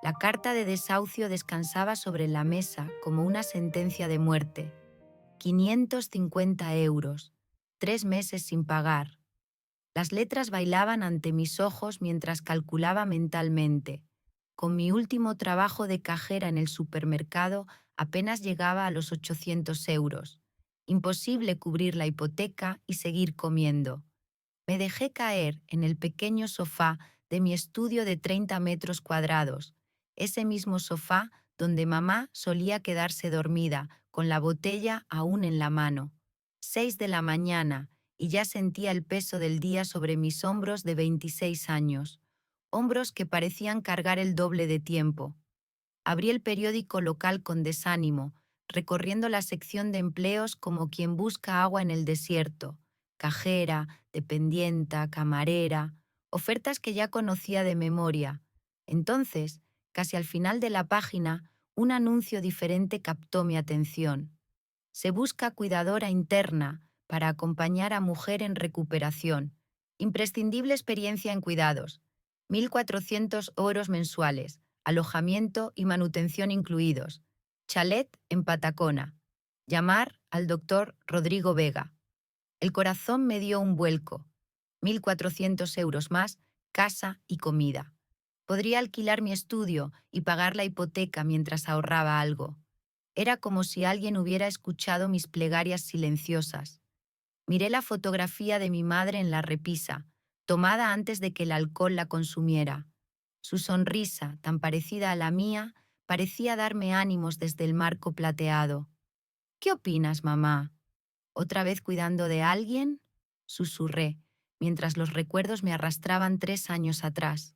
La carta de desahucio descansaba sobre la mesa como una sentencia de muerte. 550 euros, 3 meses sin pagar. Las letras bailaban ante mis ojos mientras calculaba mentalmente. Con mi último trabajo de cajera en el supermercado apenas llegaba a los 800 euros. Imposible cubrir la hipoteca y seguir comiendo. Me dejé caer en el pequeño sofá de mi estudio de 30 metros cuadrados, ese mismo sofá donde mamá solía quedarse dormida, con la botella aún en la mano. 6 de la mañana, y ya sentía el peso del día sobre mis hombros de 26 años, hombros que parecían cargar el doble de tiempo. Abrí el periódico local con desánimo, recorriendo la sección de empleos como quien busca agua en el desierto: cajera, dependienta, camarera, ofertas que ya conocía de memoria. Entonces, casi al final de la página, un anuncio diferente captó mi atención. Se busca cuidadora interna para acompañar a mujer en recuperación. Imprescindible experiencia en cuidados. 1.400 euros mensuales, alojamiento y manutención incluidos. Chalet en Patacona. Llamar al doctor Rodrigo Vega. El corazón me dio un vuelco. 1.400 euros más, casa y comida. Podría alquilar mi estudio y pagar la hipoteca mientras ahorraba algo. Era como si alguien hubiera escuchado mis plegarias silenciosas. Miré la fotografía de mi madre en la repisa, tomada antes de que el alcohol la consumiera. Su sonrisa, tan parecida a la mía, parecía darme ánimos desde el marco plateado. ¿Qué opinas, mamá? ¿Otra vez cuidando de alguien? Susurré, mientras los recuerdos me arrastraban 3 años atrás.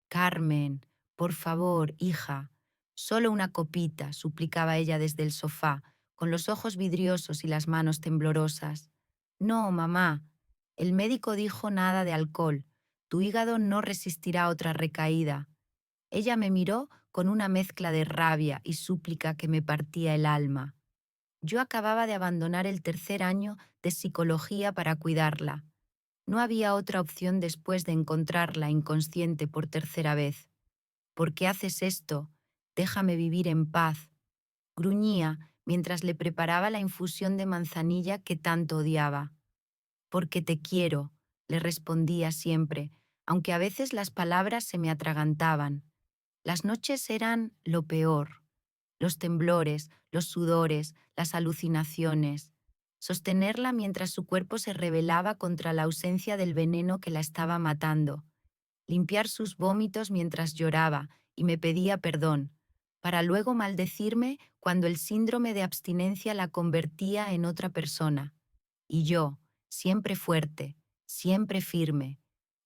Carmen, por favor, hija, solo una copita, suplicaba ella desde el sofá, con los ojos vidriosos y las manos temblorosas. No, mamá, el médico dijo nada de alcohol, tu hígado no resistirá otra recaída. Ella me miró con una mezcla de rabia y súplica que me partía el alma. Yo acababa de abandonar el tercer año de psicología para cuidarla. No había otra opción después de encontrarla inconsciente por tercera vez. ¿Por qué haces esto? Déjame vivir en paz. Gruñía mientras le preparaba la infusión de manzanilla que tanto odiaba. Porque te quiero, le respondía siempre, aunque a veces las palabras se me atragantaban. Las noches eran lo peor. Los temblores, los sudores, las alucinaciones. Sostenerla mientras su cuerpo se rebelaba contra la ausencia del veneno que la estaba matando. Limpiar sus vómitos mientras lloraba y me pedía perdón, para luego maldecirme cuando el síndrome de abstinencia la convertía en otra persona. Y yo, siempre fuerte, siempre firme,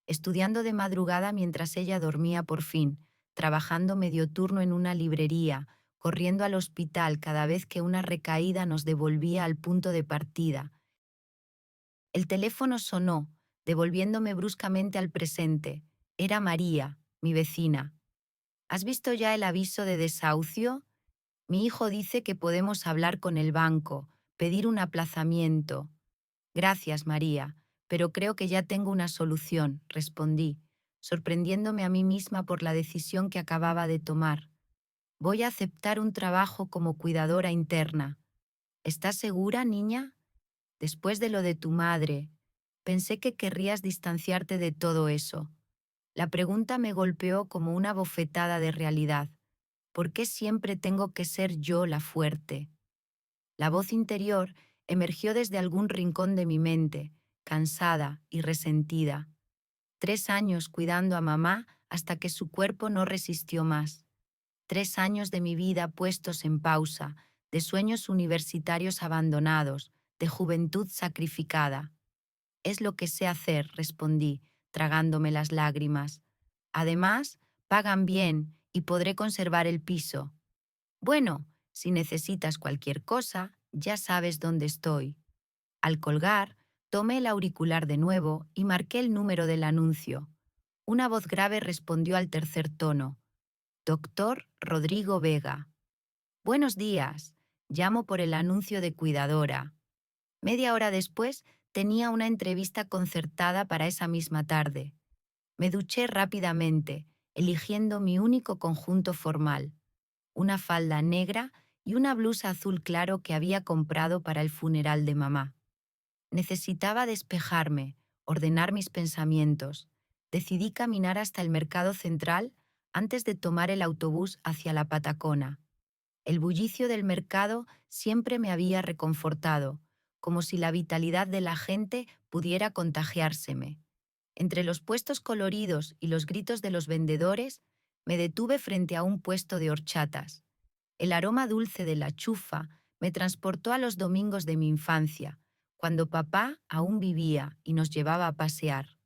estudiando de madrugada mientras ella dormía por fin, trabajando medio turno en una librería, corriendo al hospital cada vez que una recaída nos devolvía al punto de partida. El teléfono sonó, devolviéndome bruscamente al presente. Era María, mi vecina. ¿Has visto ya el aviso de desahucio? Mi hijo dice que podemos hablar con el banco, pedir un aplazamiento. Gracias, María, pero creo que ya tengo una solución, respondí, sorprendiéndome a mí misma por la decisión que acababa de tomar. Voy a aceptar un trabajo como cuidadora interna. ¿Estás segura, niña? Después de lo de tu madre, pensé que querrías distanciarte de todo eso. La pregunta me golpeó como una bofetada de realidad. ¿Por qué siempre tengo que ser yo la fuerte? La voz interior emergió desde algún rincón de mi mente, cansada y resentida. 3 años cuidando a mamá hasta que su cuerpo no resistió más. 3 años de mi vida puestos en pausa, de sueños universitarios abandonados, de juventud sacrificada. Es lo que sé hacer, respondí, tragándome las lágrimas. Además, pagan bien y podré conservar el piso. Bueno, si necesitas cualquier cosa, ya sabes dónde estoy. Al colgar, tomé el auricular de nuevo y marqué el número del anuncio. Una voz grave respondió al tercer tono. Doctor Rodrigo Vega. Buenos días. Llamo por el anuncio de cuidadora. Media hora después, tenía una entrevista concertada para esa misma tarde. Me duché rápidamente, eligiendo mi único conjunto formal, una falda negra y una blusa azul claro que había comprado para el funeral de mamá. Necesitaba despejarme, ordenar mis pensamientos. Decidí caminar hasta el mercado central antes de tomar el autobús hacia la Patacona. El bullicio del mercado siempre me había reconfortado, como si la vitalidad de la gente pudiera contagiárseme. Entre los puestos coloridos y los gritos de los vendedores, me detuve frente a un puesto de horchatas. El aroma dulce de la chufa me transportó a los domingos de mi infancia, cuando papá aún vivía y nos llevaba a pasear.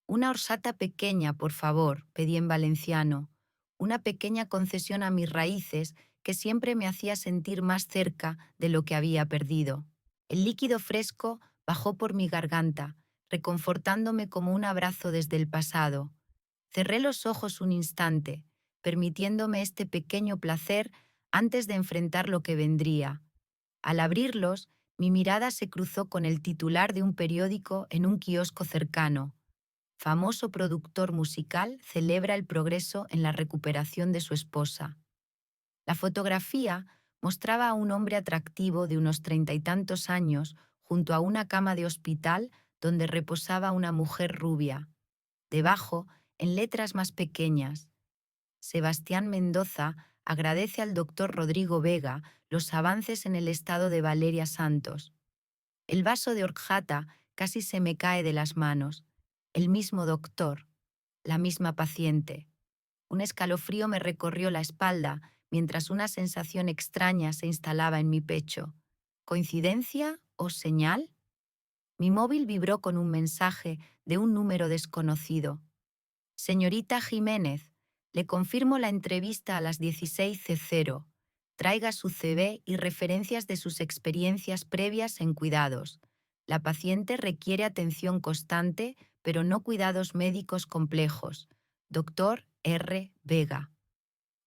Una orsata pequeña, por favor, pedí en valenciano, una pequeña concesión a mis raíces que siempre me hacía sentir más cerca de lo que había perdido. El líquido fresco bajó por mi garganta, reconfortándome como un abrazo desde el pasado. Cerré los ojos un instante, permitiéndome este pequeño placer antes de enfrentar lo que vendría. Al abrirlos, mi mirada se cruzó con el titular de un periódico en un kiosco cercano. Famoso productor musical celebra el progreso en la recuperación de su esposa. La fotografía mostraba a un hombre atractivo de unos 30 y tantos años junto a una cama de hospital donde reposaba una mujer rubia. Debajo, en letras más pequeñas, Sebastián Mendoza agradece al doctor Rodrigo Vega los avances en el estado de Valeria Santos. El vaso de horchata casi se me cae de las manos. El mismo doctor, la misma paciente. Un escalofrío me recorrió la espalda mientras una sensación extraña se instalaba en mi pecho. ¿Coincidencia o señal? Mi móvil vibró con un mensaje de un número desconocido. Señorita Jiménez, le confirmo la entrevista a las 16:00. Traiga su CV y referencias de sus experiencias previas en cuidados. La paciente requiere atención constante, pero no cuidados médicos complejos. Doctor R. Vega.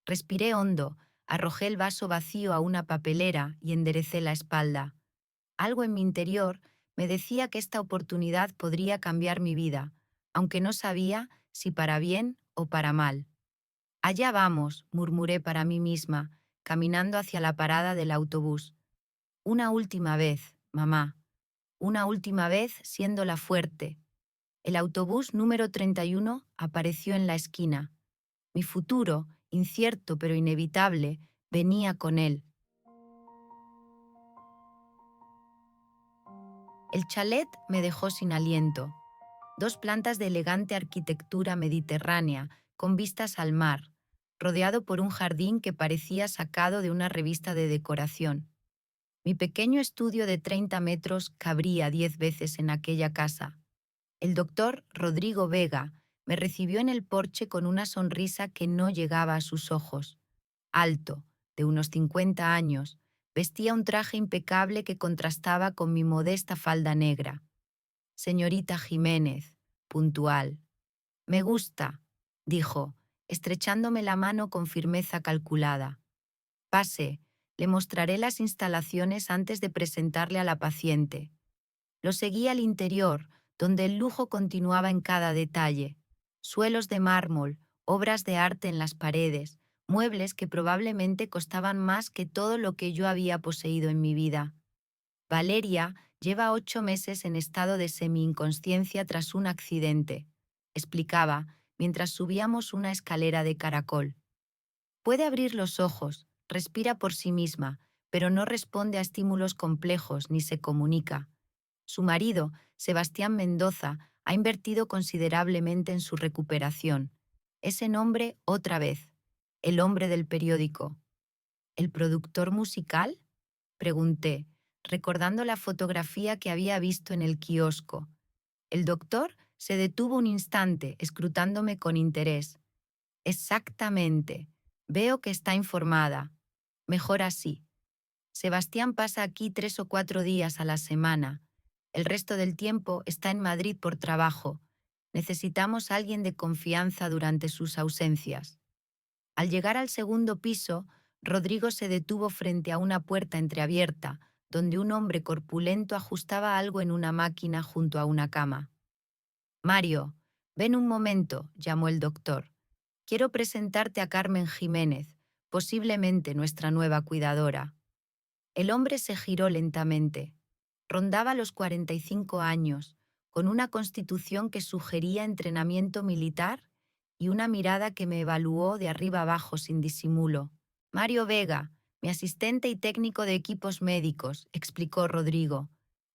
Respiré hondo, arrojé el vaso vacío a una papelera y enderecé la espalda. Algo en mi interior me decía que esta oportunidad podría cambiar mi vida, aunque no sabía si para bien o para mal. Allá vamos, murmuré para mí misma, caminando hacia la parada del autobús. Una última vez, mamá. Una última vez siendo la fuerte. El autobús número 31 apareció en la esquina. Mi futuro, incierto pero inevitable, venía con él. El chalet me dejó sin aliento. 2 plantas de elegante arquitectura mediterránea, con vistas al mar, rodeado por un jardín que parecía sacado de una revista de decoración. Mi pequeño estudio de 30 metros cabría 10 veces en aquella casa. El doctor Rodrigo Vega me recibió en el porche con una sonrisa que no llegaba a sus ojos. Alto, de unos 50 años, vestía un traje impecable que contrastaba con mi modesta falda negra. Señorita Jiménez, puntual. Me gusta, dijo, estrechándome la mano con firmeza calculada. Pase, le mostraré las instalaciones antes de presentarle a la paciente. Lo seguí al interior, donde el lujo continuaba en cada detalle. Suelos de mármol, obras de arte en las paredes, muebles que probablemente costaban más que todo lo que yo había poseído en mi vida. Valeria lleva 8 meses en estado de semi-inconsciencia tras un accidente, explicaba mientras subíamos una escalera de caracol. Puede abrir los ojos, respira por sí misma, pero no responde a estímulos complejos ni se comunica. Su marido, Sebastián Mendoza, ha invertido considerablemente en su recuperación. Ese nombre otra vez, el hombre del periódico. ¿El productor musical? Pregunté, recordando la fotografía que había visto en el kiosco. El doctor se detuvo un instante, escrutándome con interés. Exactamente. Veo que está informada. Mejor así. Sebastián pasa aquí 3 o 4 días a la semana. El resto del tiempo está en Madrid por trabajo. Necesitamos a alguien de confianza durante sus ausencias. Al llegar al segundo piso, Rodrigo se detuvo frente a una puerta entreabierta, donde un hombre corpulento ajustaba algo en una máquina junto a una cama. Mario, ven un momento, llamó el doctor. Quiero presentarte a Carmen Jiménez, posiblemente nuestra nueva cuidadora. El hombre se giró lentamente. Rondaba los 45 años, con una constitución que sugería entrenamiento militar y una mirada que me evaluó de arriba abajo sin disimulo. Mario Vega, mi asistente y técnico de equipos médicos, explicó Rodrigo.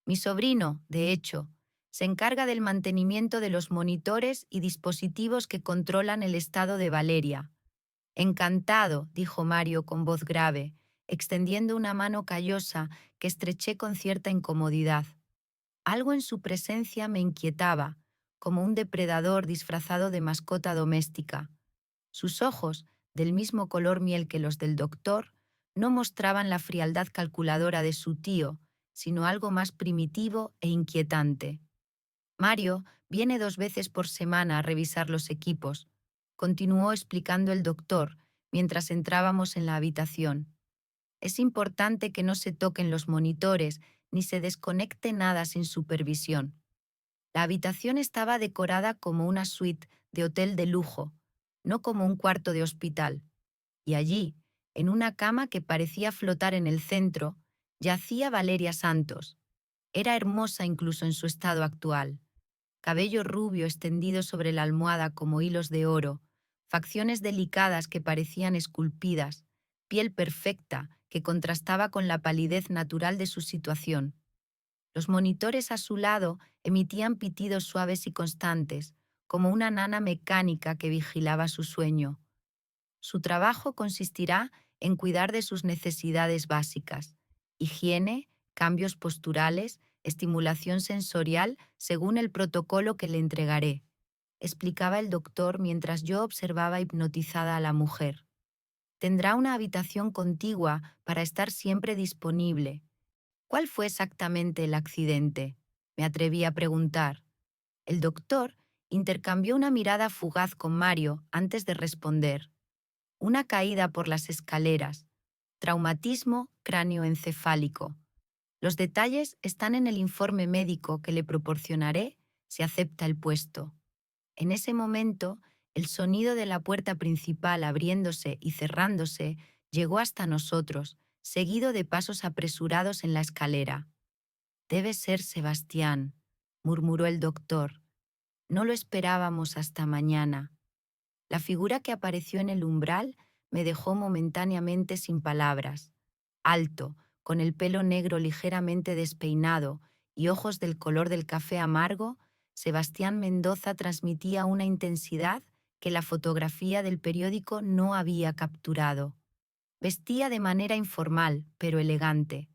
Mi sobrino, de hecho, se encarga del mantenimiento de los monitores y dispositivos que controlan el estado de Valeria. Encantado, dijo Mario con voz grave, extendiendo una mano callosa que estreché con cierta incomodidad. Algo en su presencia me inquietaba, como un depredador disfrazado de mascota doméstica. Sus ojos, del mismo color miel que los del doctor, no mostraban la frialdad calculadora de su tío, sino algo más primitivo e inquietante. Mario viene 2 veces por semana a revisar los equipos, continuó explicando el doctor mientras entrábamos en la habitación. Es importante que no se toquen los monitores ni se desconecte nada sin supervisión. La habitación estaba decorada como una suite de hotel de lujo, no como un cuarto de hospital. Y allí, en una cama que parecía flotar en el centro, yacía Valeria Santos. Era hermosa incluso en su estado actual. Cabello rubio extendido sobre la almohada como hilos de oro, facciones delicadas que parecían esculpidas, piel perfecta que contrastaba con la palidez natural de su situación. Los monitores a su lado emitían pitidos suaves y constantes, como una nana mecánica que vigilaba su sueño. Su trabajo consistirá en cuidar de sus necesidades básicas: higiene, cambios posturales, estimulación sensorial según el protocolo que le entregaré, explicaba el doctor mientras yo observaba hipnotizada a la mujer. Tendrá una habitación contigua para estar siempre disponible. ¿Cuál fue exactamente el accidente?, me atreví a preguntar. El doctor intercambió una mirada fugaz con Mario antes de responder. Una caída por las escaleras. Traumatismo cráneoencefálico. Los detalles están en el informe médico que le proporcionaré si acepta el puesto. En ese momento, el sonido de la puerta principal abriéndose y cerrándose llegó hasta nosotros, seguido de pasos apresurados en la escalera. «Debe ser Sebastián», murmuró el doctor. «No lo esperábamos hasta mañana». La figura que apareció en el umbral me dejó momentáneamente sin palabras. Alto, con el pelo negro ligeramente despeinado y ojos del color del café amargo, Sebastián Mendoza transmitía una intensidad que la fotografía del periódico no había capturado. Vestía de manera informal, pero elegante,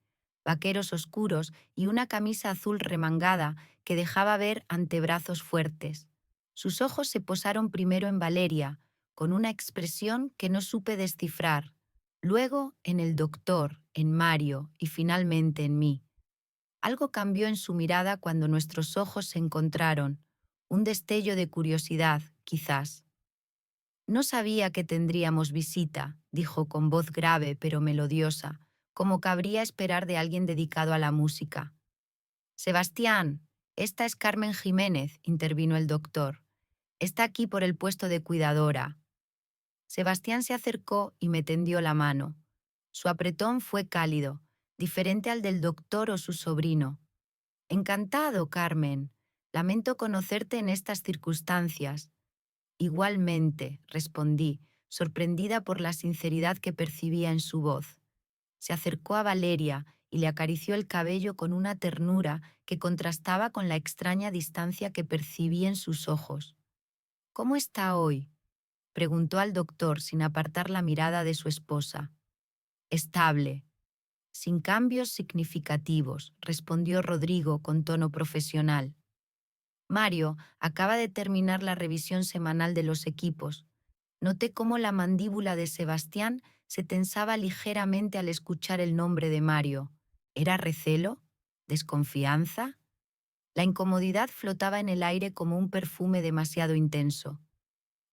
vaqueros oscuros y una camisa azul remangada que dejaba ver antebrazos fuertes. Sus ojos se posaron primero en Valeria, con una expresión que no supe descifrar, luego en el doctor, en Mario y finalmente en mí. Algo cambió en su mirada cuando nuestros ojos se encontraron, un destello de curiosidad, quizás. «No sabía que tendríamos visita», dijo con voz grave pero melodiosa, como cabría esperar de alguien dedicado a la música. «Sebastián, esta es Carmen Jiménez», intervino el doctor. «Está aquí por el puesto de cuidadora». Sebastián se acercó y me tendió la mano. Su apretón fue cálido, diferente al del doctor o su sobrino. «Encantado, Carmen. Lamento conocerte en estas circunstancias». «Igualmente», respondí, sorprendida por la sinceridad que percibía en su voz. Se acercó a Valeria y le acarició el cabello con una ternura que contrastaba con la extraña distancia que percibí en sus ojos. «¿Cómo está hoy?», preguntó al doctor sin apartar la mirada de su esposa. «Estable, sin cambios significativos», respondió Rodrigo con tono profesional. «Mario acaba de terminar la revisión semanal de los equipos. Noté cómo la mandíbula de Sebastián se tensaba ligeramente al escuchar el nombre de Mario. ¿Era recelo? ¿Desconfianza?». La incomodidad flotaba en el aire como un perfume demasiado intenso.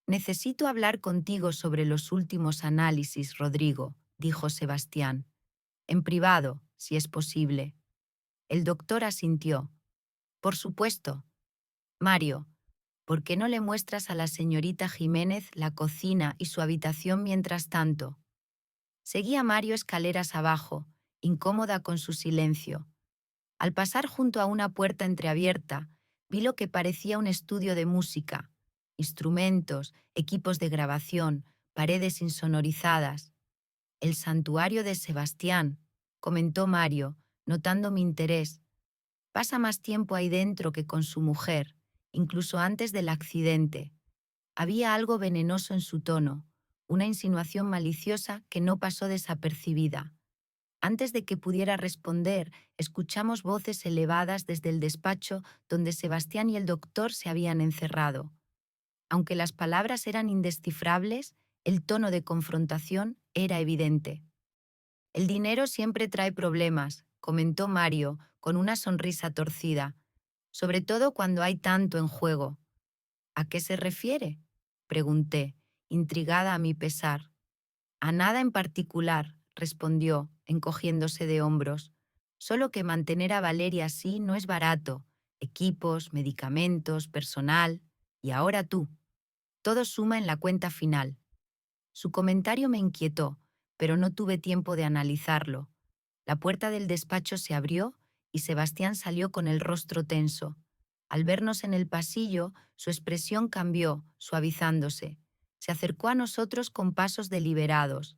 «Necesito hablar contigo sobre los últimos análisis, Rodrigo», dijo Sebastián. «En privado, si es posible». El doctor asintió. «Por supuesto. Mario, ¿Por qué no le muestras a la señorita Jiménez la cocina y su habitación mientras tanto? Seguía Mario escaleras abajo, incómoda con su silencio. Al pasar junto a una puerta entreabierta, vi lo que parecía un estudio de música: instrumentos, equipos de grabación, paredes insonorizadas. El santuario de Sebastián, comentó Mario, notando mi interés. Pasa más tiempo ahí dentro que con su mujer, incluso antes del accidente. Había algo venenoso en su tono, una insinuación maliciosa que no pasó desapercibida. Antes de que pudiera responder, escuchamos voces elevadas desde el despacho donde Sebastián y el doctor se habían encerrado. Aunque las palabras eran indescifrables, el tono de confrontación era evidente. El dinero siempre trae problemas, comentó Mario, con una sonrisa torcida, sobre todo cuando hay tanto en juego. ¿A qué se refiere?, pregunté, intrigada a mi pesar. A nada en particular, respondió, encogiéndose de hombros. Solo que mantener a Valeria así no es barato. Equipos, medicamentos, personal. Y ahora tú. Todo suma en la cuenta final. Su comentario me inquietó, pero no tuve tiempo de analizarlo. La puerta del despacho se abrió y Sebastián salió con el rostro tenso. Al vernos en el pasillo, su expresión cambió, suavizándose. Se acercó a nosotros con pasos deliberados.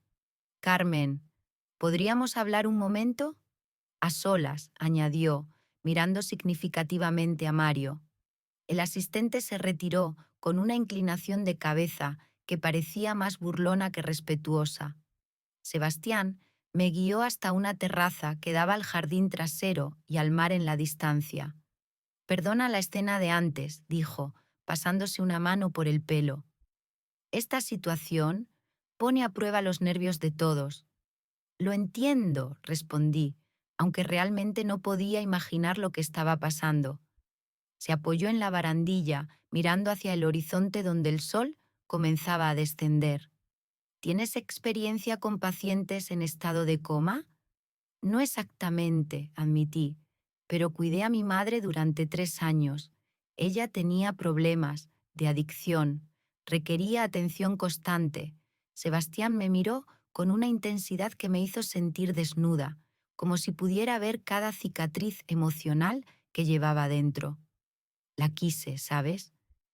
Carmen, ¿podríamos hablar un momento? A solas, añadió, mirando significativamente a Mario. El asistente se retiró con una inclinación de cabeza que parecía más burlona que respetuosa. Sebastián me guió hasta una terraza que daba al jardín trasero y al mar en la distancia. Perdona la escena de antes, dijo, pasándose una mano por el pelo. Esta situación pone a prueba los nervios de todos. Lo entiendo, respondí, aunque realmente no podía imaginar lo que estaba pasando. Se apoyó en la barandilla, mirando hacia el horizonte donde el sol comenzaba a descender. ¿Tienes experiencia con pacientes en estado de coma? No exactamente, admití, pero cuidé a mi madre durante 3 años. Ella tenía problemas de adicción, requería atención constante. Sebastián me miró con una intensidad que me hizo sentir desnuda, como si pudiera ver cada cicatriz emocional que llevaba dentro. La quise, ¿sabes?,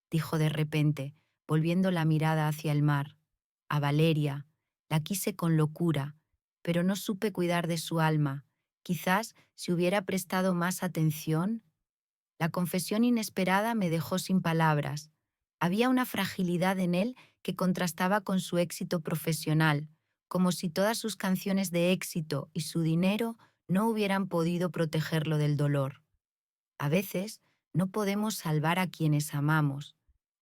dijo de repente, volviendo la mirada hacia el mar. A Valeria, la quise con locura, pero no supe cuidar de su alma. Quizás si hubiera prestado más atención. La confesión inesperada me dejó sin palabras. Había una fragilidad en él que contrastaba con su éxito profesional, como si todas sus canciones de éxito y su dinero no hubieran podido protegerlo del dolor. A veces no podemos salvar a quienes amamos,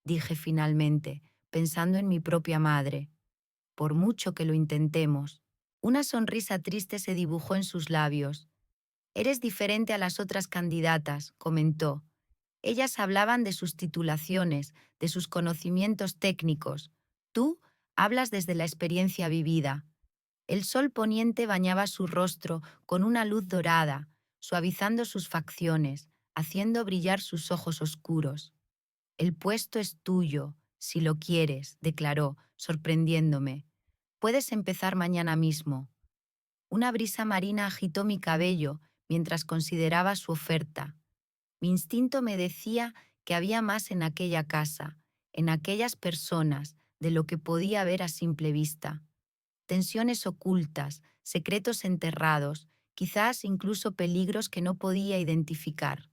dije finalmente, pensando en mi propia madre. Por mucho que lo intentemos. Una sonrisa triste se dibujó en sus labios. Eres diferente a las otras candidatas, comentó. Ellas hablaban de sus titulaciones, de sus conocimientos técnicos. Tú hablas desde la experiencia vivida. El sol poniente bañaba su rostro con una luz dorada, suavizando sus facciones, haciendo brillar sus ojos oscuros. El puesto es tuyo, si lo quieres, declaró, sorprendiéndome. Puedes empezar mañana mismo. Una brisa marina agitó mi cabello mientras consideraba su oferta. Mi instinto me decía que había más en aquella casa, en aquellas personas, de lo que podía ver a simple vista. Tensiones ocultas, secretos enterrados, quizás incluso peligros que no podía identificar.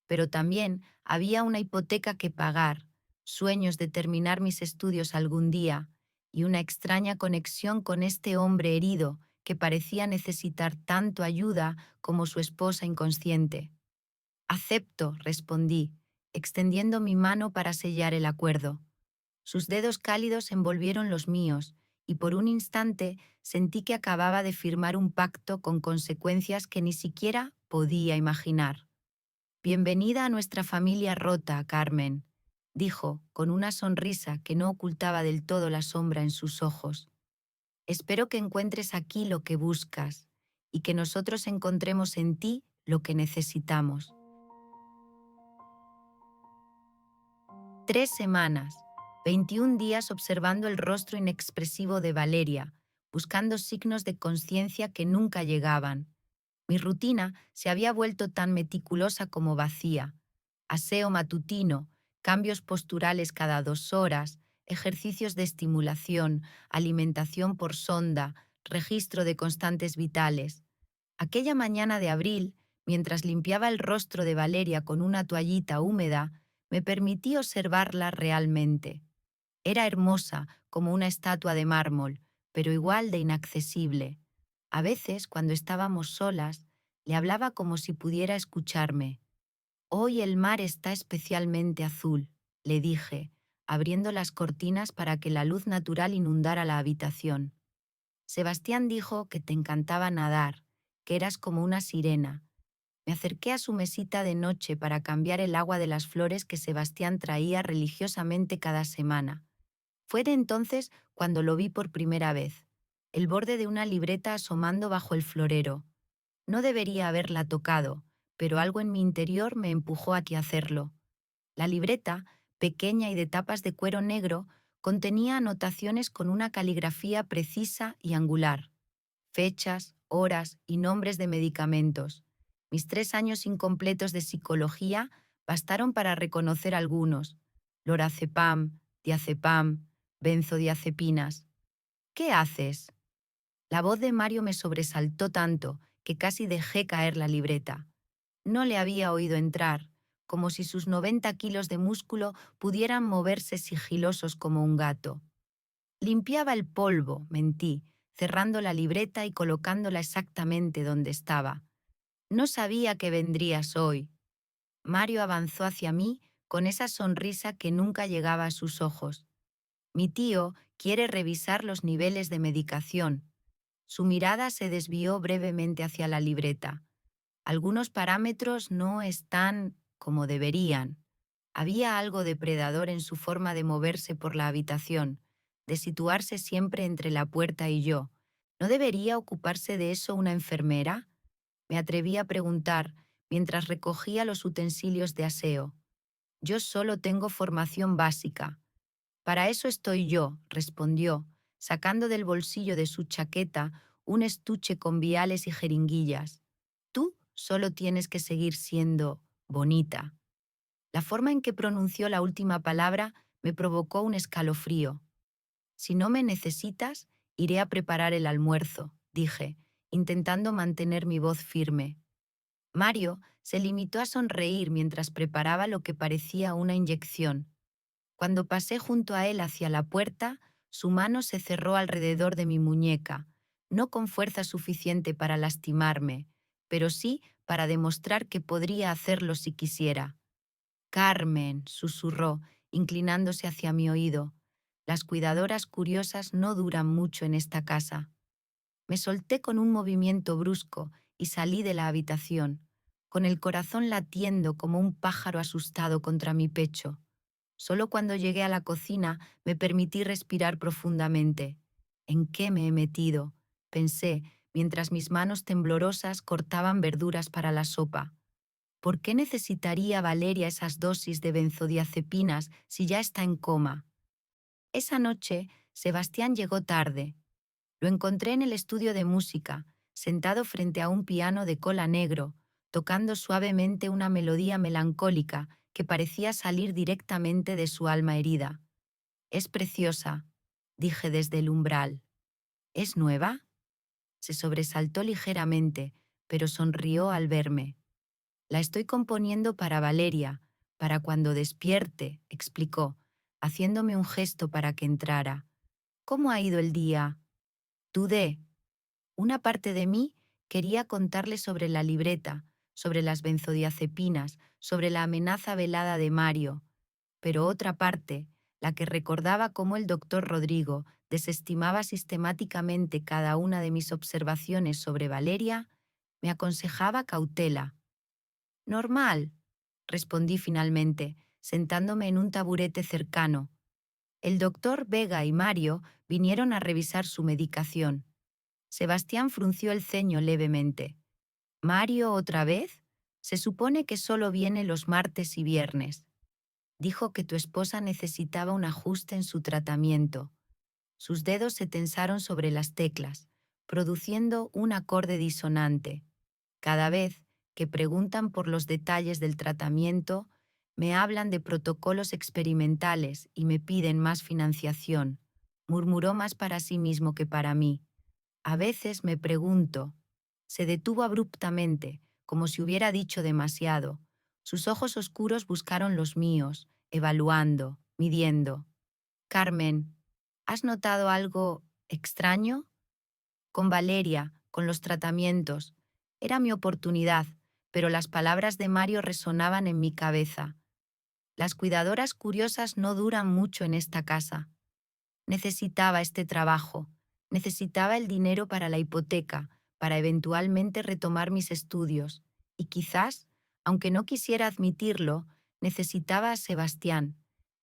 Pero también había una hipoteca que pagar, sueños de terminar mis estudios algún día y una extraña conexión con este hombre herido que parecía necesitar tanto ayuda como su esposa inconsciente. Acepto, respondí, extendiendo mi mano para sellar el acuerdo. Sus dedos cálidos envolvieron los míos y por un instante sentí que acababa de firmar un pacto con consecuencias que ni siquiera podía imaginar. Bienvenida a nuestra familia rota, Carmen, dijo, con una sonrisa que no ocultaba del todo la sombra en sus ojos. Espero que encuentres aquí lo que buscas y que nosotros encontremos en ti lo que necesitamos. 3 semanas, 21 días observando el rostro inexpresivo de Valeria, buscando signos de conciencia que nunca llegaban. Mi rutina se había vuelto tan meticulosa como vacía. Aseo matutino, cambios posturales cada 2 horas, ejercicios de estimulación, alimentación por sonda, registro de constantes vitales. Aquella mañana de abril, mientras limpiaba el rostro de Valeria con una toallita húmeda, me permití observarla realmente. Era hermosa como una estatua de mármol, pero igual de inaccesible. A veces, cuando estábamos solas, le hablaba como si pudiera escucharme. Hoy el mar está especialmente azul, le dije, abriendo las cortinas para que la luz natural inundara la habitación. Sebastián dijo que te encantaba nadar, que eras como una sirena. Me acerqué a su mesita de noche para cambiar el agua de las flores que Sebastián traía religiosamente cada semana. Fue de entonces cuando lo vi por primera vez, el borde de una libreta asomando bajo el florero. No debería haberla tocado, pero algo en mi interior me empujó a hacerlo. La libreta, pequeña y de tapas de cuero negro, contenía anotaciones con una caligrafía precisa y angular. Fechas, horas y nombres de medicamentos. Mis 3 años incompletos de psicología bastaron para reconocer algunos: lorazepam, diazepam, benzodiazepinas. ¿Qué haces? La voz de Mario me sobresaltó tanto que casi dejé caer la libreta. No le había oído entrar, como si sus 90 kilos de músculo pudieran moverse sigilosos como un gato. Limpiaba el polvo, mentí, cerrando la libreta y colocándola exactamente donde estaba. No sabía que vendrías hoy. Mario avanzó hacia mí con esa sonrisa que nunca llegaba a sus ojos. Mi tío quiere revisar los niveles de medicación. Su mirada se desvió brevemente hacia la libreta. Algunos parámetros no están como deberían. Había algo depredador en su forma de moverse por la habitación, de situarse siempre entre la puerta y yo. ¿No debería ocuparse de eso una enfermera? Me atreví a preguntar mientras recogía los utensilios de aseo. Yo solo tengo formación básica. Para eso estoy yo, respondió, sacando del bolsillo de su chaqueta un estuche con viales y jeringuillas. Tú solo tienes que seguir siendo bonita. La forma en que pronunció la última palabra me provocó un escalofrío. Si no me necesitas, iré a preparar el almuerzo, dije, intentando mantener mi voz firme. Mario se limitó a sonreír mientras preparaba lo que parecía una inyección. Cuando pasé junto a él hacia la puerta, su mano se cerró alrededor de mi muñeca, no con fuerza suficiente para lastimarme, pero sí para demostrar que podría hacerlo si quisiera. Carmen, susurró, inclinándose hacia mi oído. Las cuidadoras curiosas no duran mucho en esta casa. Me solté con un movimiento brusco y salí de la habitación, con el corazón latiendo como un pájaro asustado contra mi pecho. Solo cuando llegué a la cocina me permití respirar profundamente. ¿En qué me he metido?, pensé, mientras mis manos temblorosas cortaban verduras para la sopa. ¿Por qué necesitaría Valeria esas dosis de benzodiazepinas si ya está en coma? Esa noche, Sebastián llegó tarde. Lo encontré en el estudio de música, sentado frente a un piano de cola negro, tocando suavemente una melodía melancólica que parecía salir directamente de su alma herida. «Es preciosa», dije desde el umbral. «¿Es nueva?». Se sobresaltó ligeramente, pero sonrió al verme. «La estoy componiendo para Valeria, para cuando despierte», explicó, haciéndome un gesto para que entrara. «¿Cómo ha ido el día?». Dudé. Una parte de mí quería contarle sobre la libreta, sobre las benzodiazepinas, sobre la amenaza velada de Mario, pero otra parte, la que recordaba cómo el doctor Rodrigo desestimaba sistemáticamente cada una de mis observaciones sobre Valeria, me aconsejaba cautela. «Normal», respondí finalmente, sentándome en un taburete cercano. El doctor Vega y Mario vinieron a revisar su medicación. Sebastián frunció el ceño levemente. «¿Mario otra vez? Se supone que solo viene los martes y viernes». Dijo que tu esposa necesitaba un ajuste en su tratamiento. Sus dedos se tensaron sobre las teclas, produciendo un acorde disonante. Cada vez que preguntan por los detalles del tratamiento, me hablan de protocolos experimentales y me piden más financiación. Murmuró más para sí mismo que para mí. A veces me pregunto. Se detuvo abruptamente, como si hubiera dicho demasiado. Sus ojos oscuros buscaron los míos, evaluando, midiendo. Carmen, ¿has notado algo extraño? Con Valeria, con los tratamientos. Era mi oportunidad, pero las palabras de Mario resonaban en mi cabeza. Las cuidadoras curiosas no duran mucho en esta casa. Necesitaba este trabajo, necesitaba el dinero para la hipoteca, para eventualmente retomar mis estudios, y quizás, aunque no quisiera admitirlo, necesitaba a Sebastián,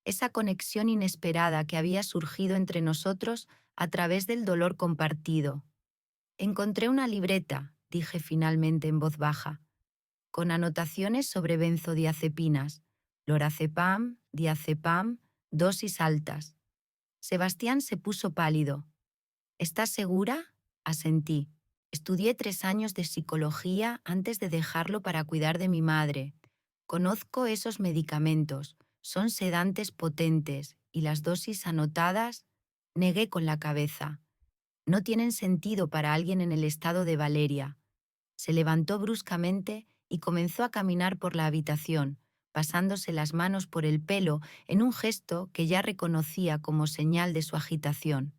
esa conexión inesperada que había surgido entre nosotros a través del dolor compartido. Encontré una libreta, dije finalmente en voz baja, con anotaciones sobre benzodiazepinas, lorazepam, diazepam, dosis altas. Sebastián se puso pálido. ¿Estás segura? Asentí. Estudié 3 años de psicología antes de dejarlo para cuidar de mi madre. Conozco esos medicamentos. Son sedantes potentes y las dosis anotadas, negué con la cabeza. No tienen sentido para alguien en el estado de Valeria. Se levantó bruscamente y comenzó a caminar por la habitación, pasándose las manos por el pelo en un gesto que ya reconocía como señal de su agitación.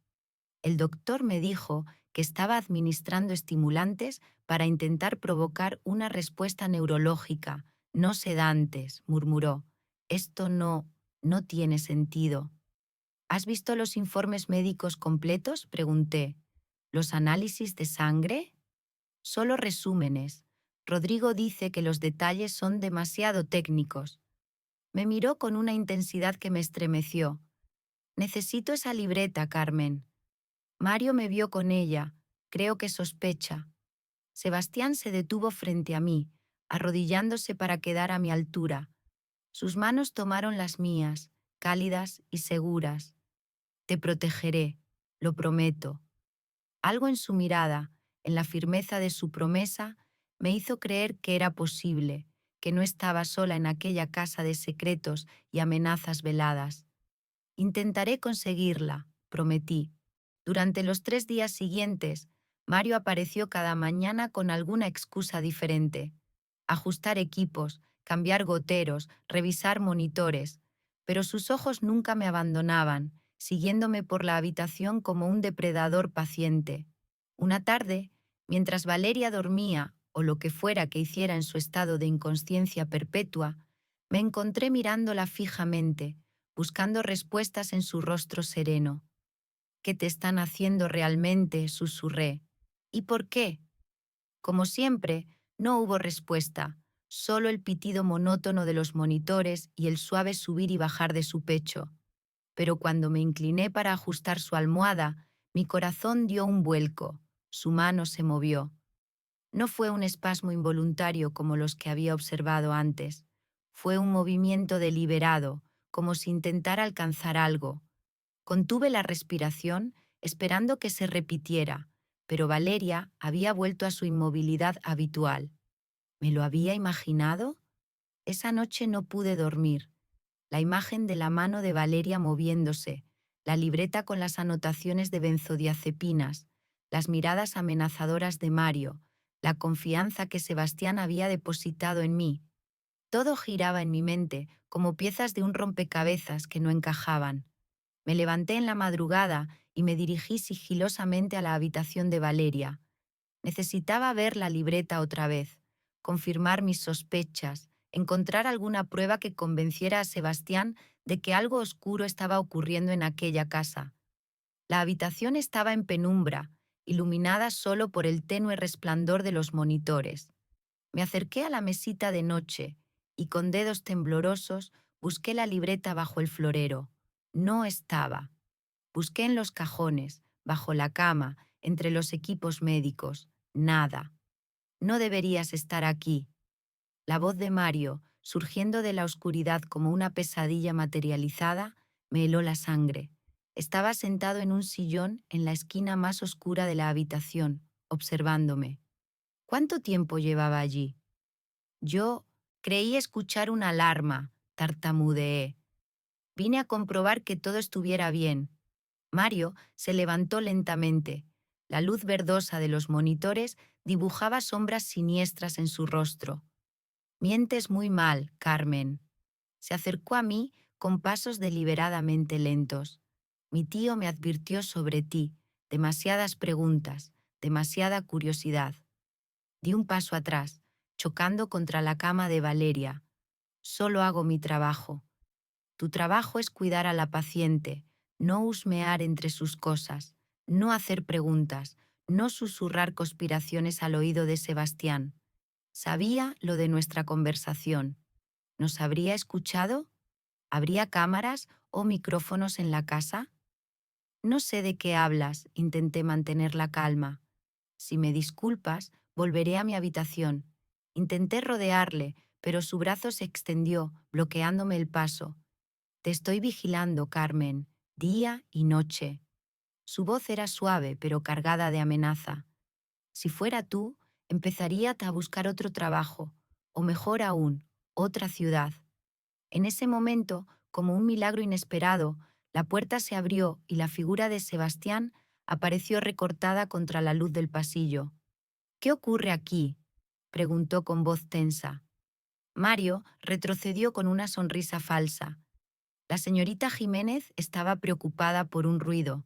El doctor me dijo que estaba administrando estimulantes para intentar provocar una respuesta neurológica, no sedantes, murmuró. Esto no tiene sentido. ¿Has visto los informes médicos completos? Pregunté. ¿Los análisis de sangre? Solo resúmenes. Rodrigo dice que los detalles son demasiado técnicos. Me miró con una intensidad que me estremeció. Necesito esa libreta, Carmen. Mario me vio con ella. Creo que sospecha. Sebastián se detuvo frente a mí, arrodillándose para quedar a mi altura. Sus manos tomaron las mías, cálidas y seguras. Te protegeré, lo prometo. Algo en su mirada, en la firmeza de su promesa, me hizo creer que era posible, que no estaba sola en aquella casa de secretos y amenazas veladas. Intentaré conseguirla, prometí. Durante los 3 días siguientes, Mario apareció cada mañana con alguna excusa diferente. Ajustar equipos, cambiar goteros, revisar monitores, pero sus ojos nunca me abandonaban, siguiéndome por la habitación como un depredador paciente. Una tarde, mientras Valeria dormía, o lo que fuera que hiciera en su estado de inconsciencia perpetua, me encontré mirándola fijamente, buscando respuestas en su rostro sereno. ¿Qué te están haciendo realmente?, susurré. ¿Y por qué? Como siempre, no hubo respuesta, solo el pitido monótono de los monitores y el suave subir y bajar de su pecho. Pero cuando me incliné para ajustar su almohada, mi corazón dio un vuelco, su mano se movió. No fue un espasmo involuntario como los que había observado antes. Fue un movimiento deliberado, como si intentara alcanzar algo. Contuve la respiración, esperando que se repitiera, pero Valeria había vuelto a su inmovilidad habitual. ¿Me lo había imaginado? Esa noche no pude dormir. La imagen de la mano de Valeria moviéndose, la libreta con las anotaciones de benzodiazepinas, las miradas amenazadoras de Mario, la confianza que Sebastián había depositado en mí. Todo giraba en mi mente como piezas de un rompecabezas que no encajaban. Me levanté en la madrugada y me dirigí sigilosamente a la habitación de Valeria. Necesitaba ver la libreta otra vez, confirmar mis sospechas, encontrar alguna prueba que convenciera a Sebastián de que algo oscuro estaba ocurriendo en aquella casa. La habitación estaba en penumbra, iluminada solo por el tenue resplandor de los monitores. Me acerqué a la mesita de noche y con dedos temblorosos busqué la libreta bajo el florero. No estaba. Busqué en los cajones, bajo la cama, entre los equipos médicos. Nada. No deberías estar aquí. La voz de Mario, surgiendo de la oscuridad como una pesadilla materializada, me heló la sangre. Estaba sentado en un sillón en la esquina más oscura de la habitación, observándome. ¿Cuánto tiempo llevaba allí? Yo creí escuchar una alarma, tartamudeé. Vine a comprobar que todo estuviera bien. Mario se levantó lentamente. La luz verdosa de los monitores dibujaba sombras siniestras en su rostro. Mientes muy mal, Carmen. Se acercó a mí con pasos deliberadamente lentos. Mi tío me advirtió sobre ti, demasiadas preguntas, demasiada curiosidad. Di un paso atrás, chocando contra la cama de Valeria. Solo hago mi trabajo. Tu trabajo es cuidar a la paciente, no husmear entre sus cosas, no hacer preguntas, no susurrar conspiraciones al oído de Sebastián. Sabía lo de nuestra conversación. ¿Nos habría escuchado? ¿Habría cámaras o micrófonos en la casa? No sé de qué hablas, intenté mantener la calma. Si me disculpas, volveré a mi habitación. Intenté rodearle, pero su brazo se extendió, bloqueándome el paso. Te estoy vigilando, Carmen, día y noche. Su voz era suave, pero cargada de amenaza. Si fuera tú, empezaría a buscar otro trabajo, o mejor aún, otra ciudad. En ese momento, como un milagro inesperado, la puerta se abrió y la figura de Sebastián apareció recortada contra la luz del pasillo. ¿Qué ocurre aquí?, preguntó con voz tensa. Mario retrocedió con una sonrisa falsa. La señorita Jiménez estaba preocupada por un ruido.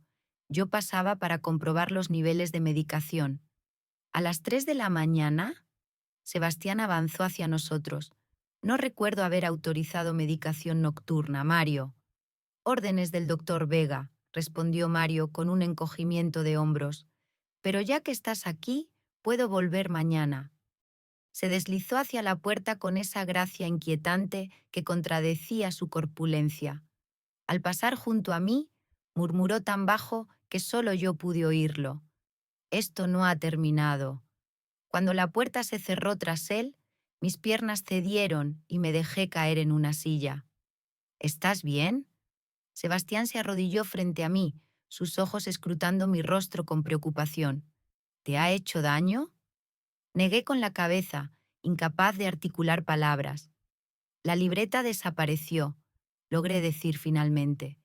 Yo pasaba para comprobar los niveles de medicación. ¿A las 3 de la mañana? Sebastián avanzó hacia nosotros. No recuerdo haber autorizado medicación nocturna, Mario. Órdenes del doctor Vega, respondió Mario con un encogimiento de hombros. Pero ya que estás aquí, puedo volver mañana. Se deslizó hacia la puerta con esa gracia inquietante que contradecía su corpulencia. Al pasar junto a mí, murmuró tan bajo que solo yo pude oírlo. Esto no ha terminado. Cuando la puerta se cerró tras él, mis piernas cedieron y me dejé caer en una silla. ¿Estás bien? Sebastián se arrodilló frente a mí, sus ojos escrutando mi rostro con preocupación. ¿Te ha hecho daño? Negué con la cabeza, incapaz de articular palabras. La libreta desapareció, logré decir finalmente.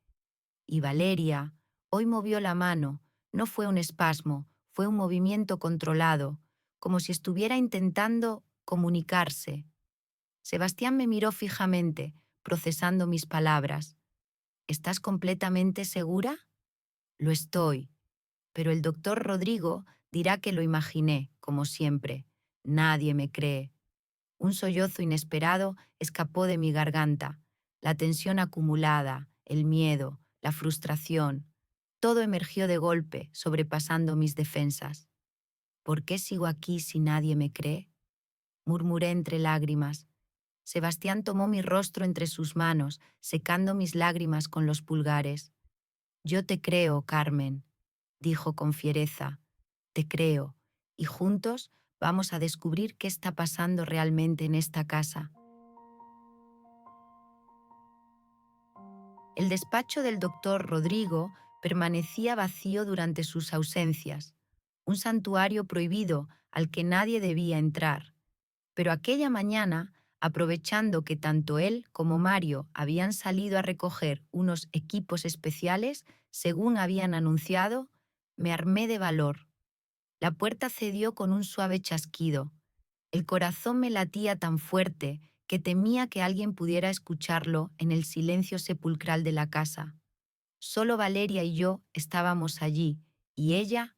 Y Valeria, hoy movió la mano, no fue un espasmo, fue un movimiento controlado, como si estuviera intentando comunicarse. Sebastián me miró fijamente, procesando mis palabras. ¿Estás completamente segura? Lo estoy, pero el doctor Rodrigo dirá que lo imaginé, como siempre. Nadie me cree. Un sollozo inesperado escapó de mi garganta. La tensión acumulada, el miedo, la frustración, todo emergió de golpe, sobrepasando mis defensas. ¿Por qué sigo aquí si nadie me cree? Murmuré entre lágrimas. Sebastián tomó mi rostro entre sus manos, secando mis lágrimas con los pulgares. Yo te creo, Carmen, dijo con fiereza. Te creo, y juntos vamos a descubrir qué está pasando realmente en esta casa. El despacho del doctor Rodrigo permanecía vacío durante sus ausencias, un santuario prohibido al que nadie debía entrar. Pero aquella mañana, aprovechando que tanto él como Mario habían salido a recoger unos equipos especiales, según habían anunciado, me armé de valor. La puerta cedió con un suave chasquido. El corazón me latía tan fuerte que temía que alguien pudiera escucharlo en el silencio sepulcral de la casa. Solo Valeria y yo estábamos allí, y ella,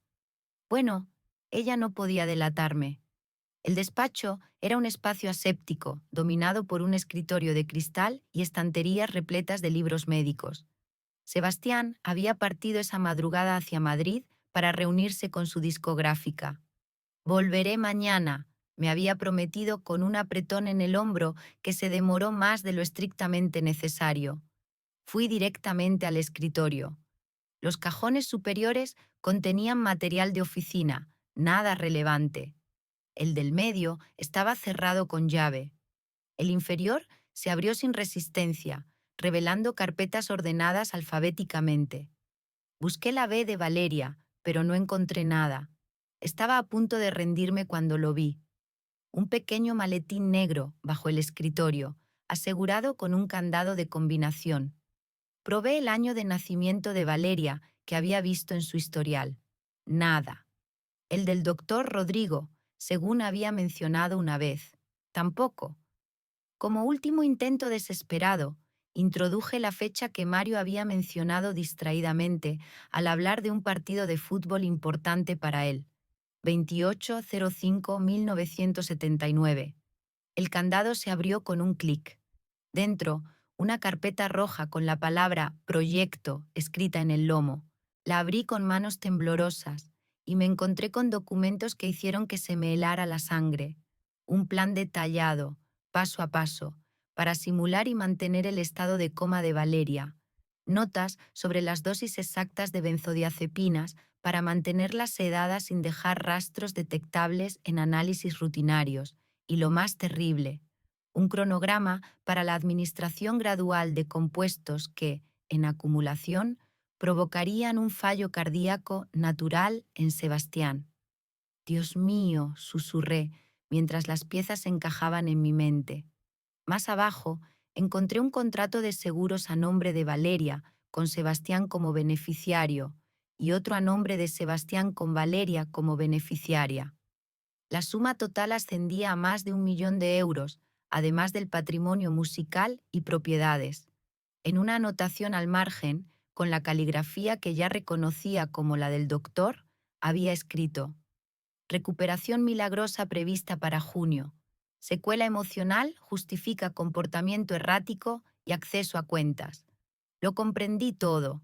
bueno, ella no podía delatarme. El despacho era un espacio aséptico, dominado por un escritorio de cristal y estanterías repletas de libros médicos. Sebastián había partido esa madrugada hacia Madrid para reunirse con su discográfica. Volveré mañana, me había prometido con un apretón en el hombro que se demoró más de lo estrictamente necesario. Fui directamente al escritorio. Los cajones superiores contenían material de oficina, nada relevante. El del medio estaba cerrado con llave. El inferior se abrió sin resistencia, revelando carpetas ordenadas alfabéticamente. Busqué la B de Valeria, pero no encontré nada. Estaba a punto de rendirme cuando lo vi. Un pequeño maletín negro bajo el escritorio, asegurado con un candado de combinación. Probé el año de nacimiento de Valeria que había visto en su historial. Nada. El del doctor Rodrigo, según había mencionado una vez. Tampoco. Como último intento desesperado, introduje la fecha que Mario había mencionado distraídamente al hablar de un partido de fútbol importante para él. 28-05-1979. El candado se abrió con un clic. Dentro, una carpeta roja con la palabra Proyecto escrita en el lomo. La abrí con manos temblorosas y me encontré con documentos que hicieron que se me helara la sangre. Un plan detallado, paso a paso, para simular y mantener el estado de coma de Valeria. Notas sobre las dosis exactas de benzodiazepinas para mantenerlas sedadas sin dejar rastros detectables en análisis rutinarios. Y lo más terrible, un cronograma para la administración gradual de compuestos que, en acumulación, provocarían un fallo cardíaco natural en Sebastián. Dios mío, susurré, mientras las piezas encajaban en mi mente. Más abajo, encontré un contrato de seguros a nombre de Valeria, con Sebastián como beneficiario, y otro a nombre de Sebastián con Valeria como beneficiaria. La suma total ascendía a más de 1 millón de euros, además del patrimonio musical y propiedades. En una anotación al margen, con la caligrafía que ya reconocía como la del doctor, había escrito: recuperación milagrosa prevista para junio. Secuela emocional justifica comportamiento errático y acceso a cuentas. Lo comprendí todo.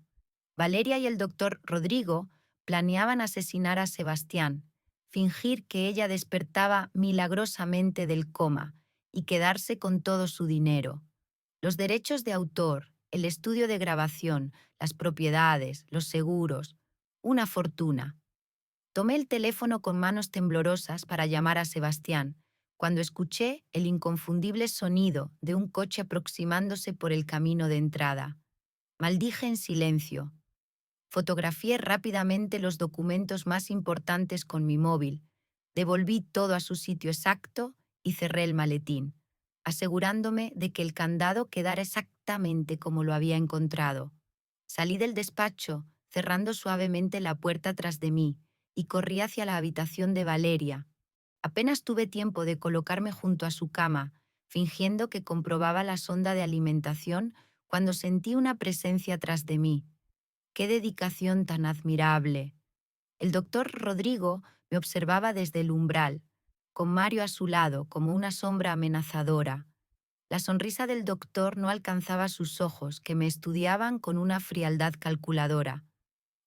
Valeria y el doctor Rodrigo planeaban asesinar a Sebastián, fingir que ella despertaba milagrosamente del coma y quedarse con todo su dinero. Los derechos de autor, el estudio de grabación, las propiedades, los seguros, una fortuna. Tomé el teléfono con manos temblorosas para llamar a Sebastián, cuando escuché el inconfundible sonido de un coche aproximándose por el camino de entrada. Maldije en silencio. Fotografié rápidamente los documentos más importantes con mi móvil, devolví todo a su sitio exacto y cerré el maletín, asegurándome de que el candado quedara exactamente como lo había encontrado. Salí del despacho, cerrando suavemente la puerta tras de mí, y corrí hacia la habitación de Valeria. Apenas tuve tiempo de colocarme junto a su cama, fingiendo que comprobaba la sonda de alimentación, cuando sentí una presencia tras de mí. ¡Qué dedicación tan admirable! El doctor Rodrigo me observaba desde el umbral, con Mario a su lado como una sombra amenazadora. La sonrisa del doctor no alcanzaba sus ojos, que me estudiaban con una frialdad calculadora.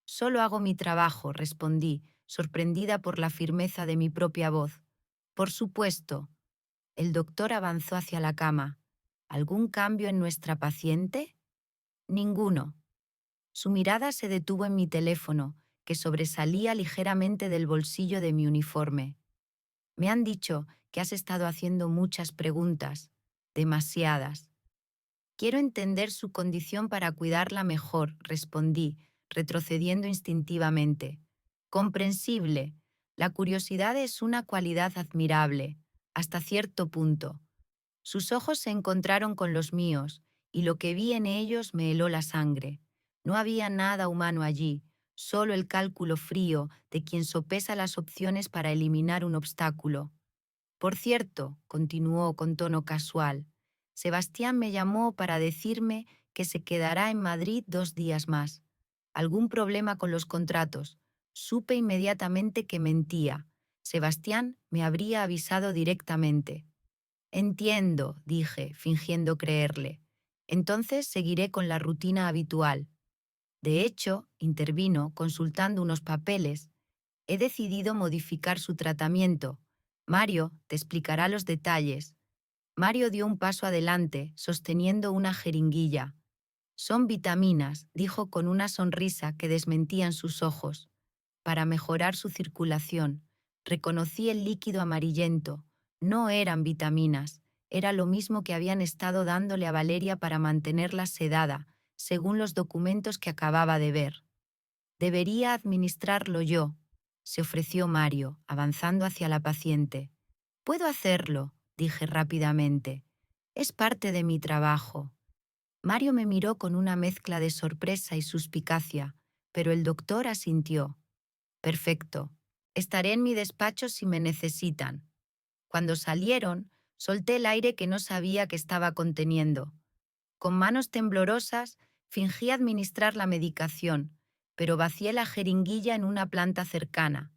Solo hago mi trabajo, respondí, sorprendida por la firmeza de mi propia voz. Por supuesto. El doctor avanzó hacia la cama. ¿Algún cambio en nuestra paciente? Ninguno. Su mirada se detuvo en mi teléfono, que sobresalía ligeramente del bolsillo de mi uniforme. Me han dicho que has estado haciendo muchas preguntas, demasiadas. Quiero entender su condición para cuidarla mejor, respondí, retrocediendo instintivamente. Comprensible. La curiosidad es una cualidad admirable, hasta cierto punto. Sus ojos se encontraron con los míos, y lo que vi en ellos me heló la sangre. No había nada humano allí, solo el cálculo frío de quien sopesa las opciones para eliminar un obstáculo. Por cierto, continuó con tono casual, Sebastián me llamó para decirme que se quedará en Madrid 2 días más. ¿Algún problema con los contratos? Supe inmediatamente que mentía. Sebastián me habría avisado directamente. Entiendo, dije, fingiendo creerle. Entonces seguiré con la rutina habitual. De hecho, intervino, consultando unos papeles. He decidido modificar su tratamiento. Mario te explicará los detalles. Mario dio un paso adelante, sosteniendo una jeringuilla. Son vitaminas, dijo con una sonrisa que desmentían sus ojos. Para mejorar su circulación. Reconocí el líquido amarillento. No eran vitaminas, era lo mismo que habían estado dándole a Valeria para mantenerla sedada, según los documentos que acababa de ver. Debería administrarlo yo, se ofreció Mario, avanzando hacia la paciente. Puedo hacerlo, dije rápidamente. Es parte de mi trabajo. Mario me miró con una mezcla de sorpresa y suspicacia, pero el doctor asintió. Perfecto. Estaré en mi despacho si me necesitan. Cuando salieron, solté el aire que no sabía que estaba conteniendo. Con manos temblorosas, fingí administrar la medicación, pero vacié la jeringuilla en una planta cercana.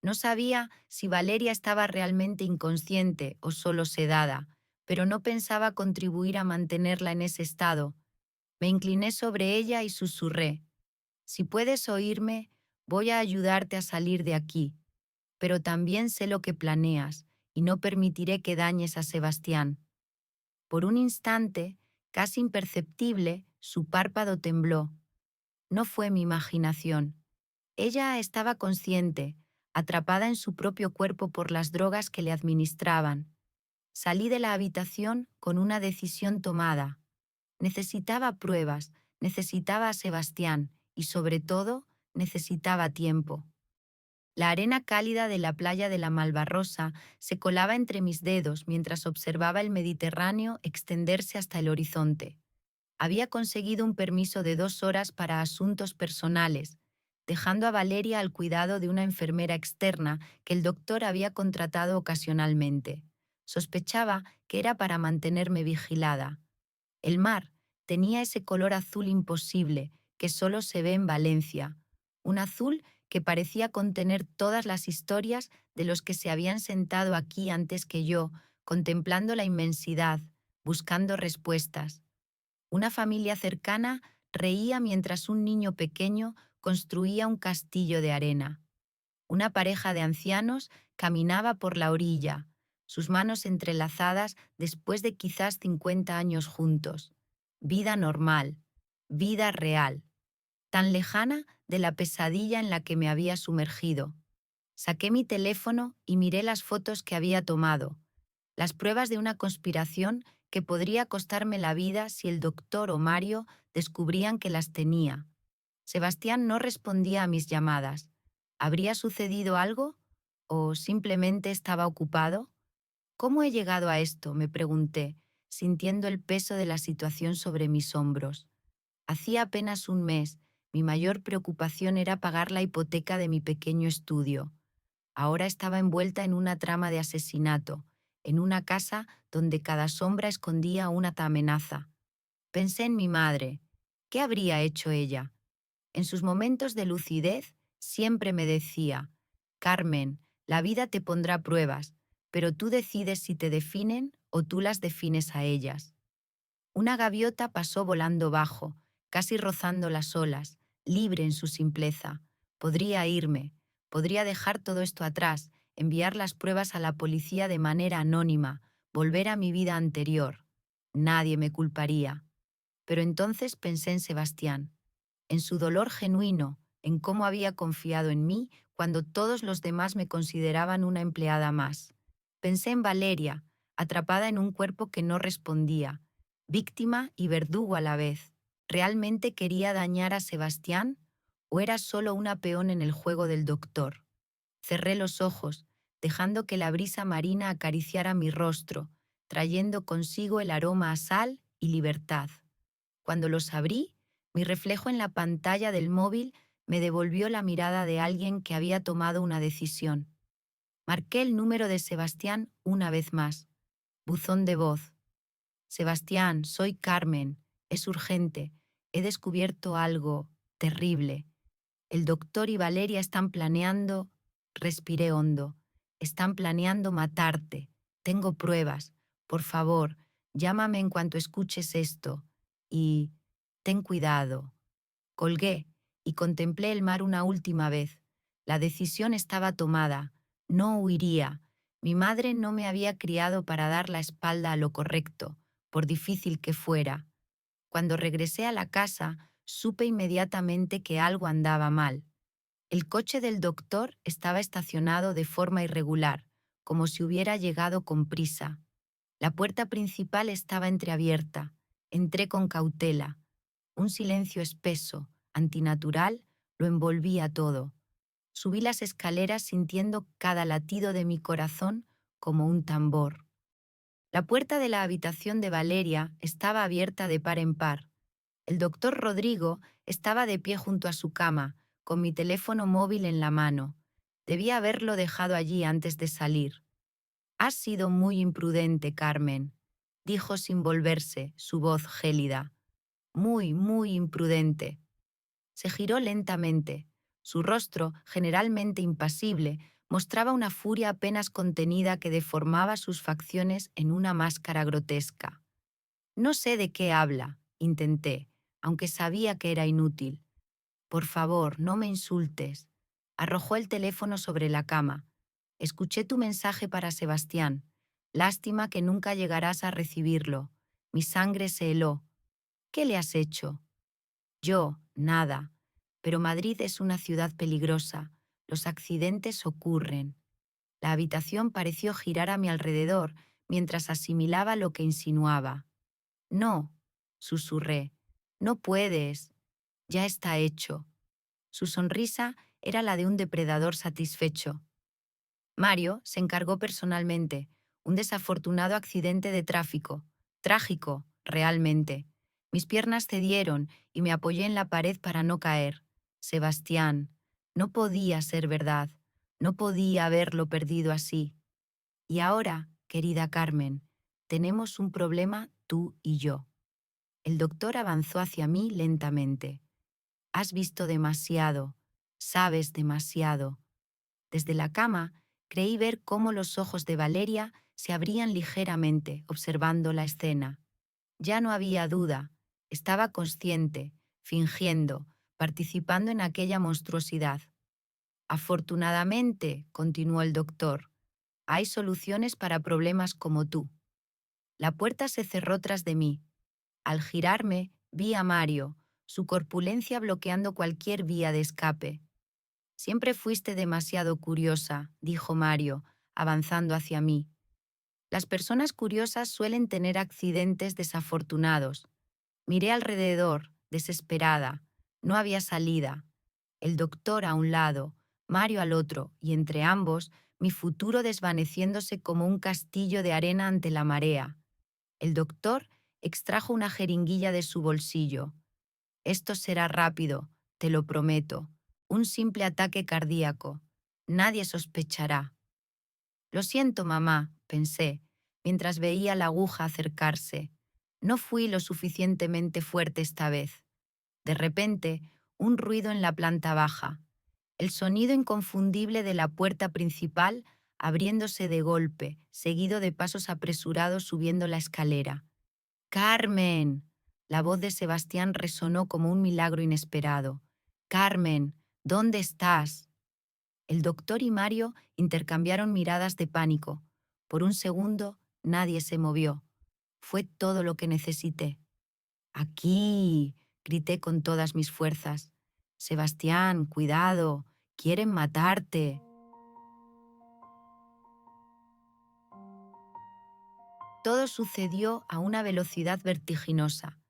No sabía si Valeria estaba realmente inconsciente o solo sedada, pero no pensaba contribuir a mantenerla en ese estado. Me incliné sobre ella y susurré: si puedes oírme, voy a ayudarte a salir de aquí, pero también sé lo que planeas y no permitiré que dañes a Sebastián. Por un instante, casi imperceptible, su párpado tembló. No fue mi imaginación. Ella estaba consciente, atrapada en su propio cuerpo por las drogas que le administraban. Salí de la habitación con una decisión tomada. Necesitaba pruebas, necesitaba a Sebastián y, sobre todo, necesitaba tiempo. La arena cálida de la playa de la Malvarrosa se colaba entre mis dedos mientras observaba el Mediterráneo extenderse hasta el horizonte. Había conseguido un permiso de 2 horas para asuntos personales, dejando a Valeria al cuidado de una enfermera externa que el doctor había contratado ocasionalmente. Sospechaba que era para mantenerme vigilada. El mar tenía ese color azul imposible que solo se ve en Valencia, un azul que parecía contener todas las historias de los que se habían sentado aquí antes que yo, contemplando la inmensidad, buscando respuestas. Una familia cercana reía mientras un niño pequeño construía un castillo de arena. Una pareja de ancianos caminaba por la orilla, sus manos entrelazadas después de quizás 50 años juntos. Vida normal, vida real, tan lejana de la pesadilla en la que me había sumergido. Saqué mi teléfono y miré las fotos que había tomado, las pruebas de una conspiración que podría costarme la vida si el doctor o Mario descubrían que las tenía. Sebastián no respondía a mis llamadas. ¿Habría sucedido algo? ¿O simplemente estaba ocupado? ¿Cómo he llegado a esto?, me pregunté, sintiendo el peso de la situación sobre mis hombros. Hacía apenas un mes, mi mayor preocupación era pagar la hipoteca de mi pequeño estudio. Ahora estaba envuelta en una trama de asesinato, en una casa donde cada sombra escondía una amenaza. Pensé en mi madre. ¿Qué habría hecho ella? En sus momentos de lucidez siempre me decía: Carmen, la vida te pondrá pruebas, pero tú decides si te definen o tú las defines a ellas. Una gaviota pasó volando bajo, casi rozando las olas, libre en su simpleza. Podría irme, podría dejar todo esto atrás, enviar las pruebas a la policía de manera anónima, volver a mi vida anterior. Nadie me culparía. Pero entonces pensé en Sebastián, en su dolor genuino, en cómo había confiado en mí cuando todos los demás me consideraban una empleada más. Pensé en Valeria, atrapada en un cuerpo que no respondía, víctima y verdugo a la vez. ¿Realmente quería dañar a Sebastián o era solo una peón en el juego del doctor? Cerré los ojos, dejando que la brisa marina acariciara mi rostro, trayendo consigo el aroma a sal y libertad. Cuando los abrí, mi reflejo en la pantalla del móvil me devolvió la mirada de alguien que había tomado una decisión. Marqué el número de Sebastián una vez más. Buzón de voz. Sebastián, soy Carmen. Es urgente. He descubierto algo terrible. El doctor y Valeria están planeando... Respiré hondo. Están planeando matarte. Tengo pruebas. Por favor, llámame en cuanto escuches esto. Y... ten cuidado. Colgué y contemplé el mar una última vez. La decisión estaba tomada. No huiría. Mi madre no me había criado para dar la espalda a lo correcto, por difícil que fuera. Cuando regresé a la casa, supe inmediatamente que algo andaba mal. El coche del doctor estaba estacionado de forma irregular, como si hubiera llegado con prisa. La puerta principal estaba entreabierta. Entré con cautela. Un silencio espeso, antinatural, lo envolvía todo. Subí las escaleras sintiendo cada latido de mi corazón como un tambor. La puerta de la habitación de Valeria estaba abierta de par en par. El doctor Rodrigo estaba de pie junto a su cama, con mi teléfono móvil en la mano. Debía haberlo dejado allí antes de salir. «Has sido muy imprudente, Carmen», dijo sin volverse, su voz gélida. «Muy, muy imprudente». Se giró lentamente. Su rostro, generalmente impasible, mostraba una furia apenas contenida que deformaba sus facciones en una máscara grotesca. «No sé de qué habla», intenté, aunque sabía que era inútil. «Por favor, no me insultes». Arrojó el teléfono sobre la cama. «Escuché tu mensaje para Sebastián. Lástima que nunca llegarás a recibirlo. Mi sangre se heló. ¿Qué le has hecho?» «Yo, nada. Pero Madrid es una ciudad peligrosa. Los accidentes ocurren». La habitación pareció girar a mi alrededor mientras asimilaba lo que insinuaba. «No», susurré, «no puedes. Ya está hecho». Su sonrisa era la de un depredador satisfecho. Mario se encargó personalmente. Un desafortunado accidente de tráfico. Trágico, realmente. Mis piernas cedieron y me apoyé en la pared para no caer. Sebastián, no podía ser verdad. No podía haberlo perdido así. Y ahora, querida Carmen, tenemos un problema tú y yo. El doctor avanzó hacia mí lentamente. Has visto demasiado, sabes demasiado. Desde la cama creí ver cómo los ojos de Valeria se abrían ligeramente, observando la escena. Ya no había duda, estaba consciente, fingiendo, participando en aquella monstruosidad. Afortunadamente, continuó el doctor, hay soluciones para problemas como tú. La puerta se cerró tras de mí. Al girarme, vi a Mario, su corpulencia bloqueando cualquier vía de escape. «Siempre fuiste demasiado curiosa», dijo Mario, avanzando hacia mí. «Las personas curiosas suelen tener accidentes desafortunados». Miré alrededor, desesperada. No había salida. El doctor a un lado, Mario al otro, y entre ambos, mi futuro desvaneciéndose como un castillo de arena ante la marea. El doctor extrajo una jeringuilla de su bolsillo. «Esto será rápido, te lo prometo. Un simple ataque cardíaco. Nadie sospechará». «Lo siento, mamá», pensé, mientras veía la aguja acercarse. No fui lo suficientemente fuerte esta vez. De repente, un ruido en la planta baja. El sonido inconfundible de la puerta principal abriéndose de golpe, seguido de pasos apresurados subiendo la escalera. «Carmen». La voz de Sebastián resonó como un milagro inesperado. «Carmen, ¿dónde estás?» El doctor y Mario intercambiaron miradas de pánico. Por un segundo, nadie se movió. Fue todo lo que necesité. «Aquí», grité con todas mis fuerzas. «Sebastián, cuidado, quieren matarte». Todo sucedió a una velocidad vertiginosa.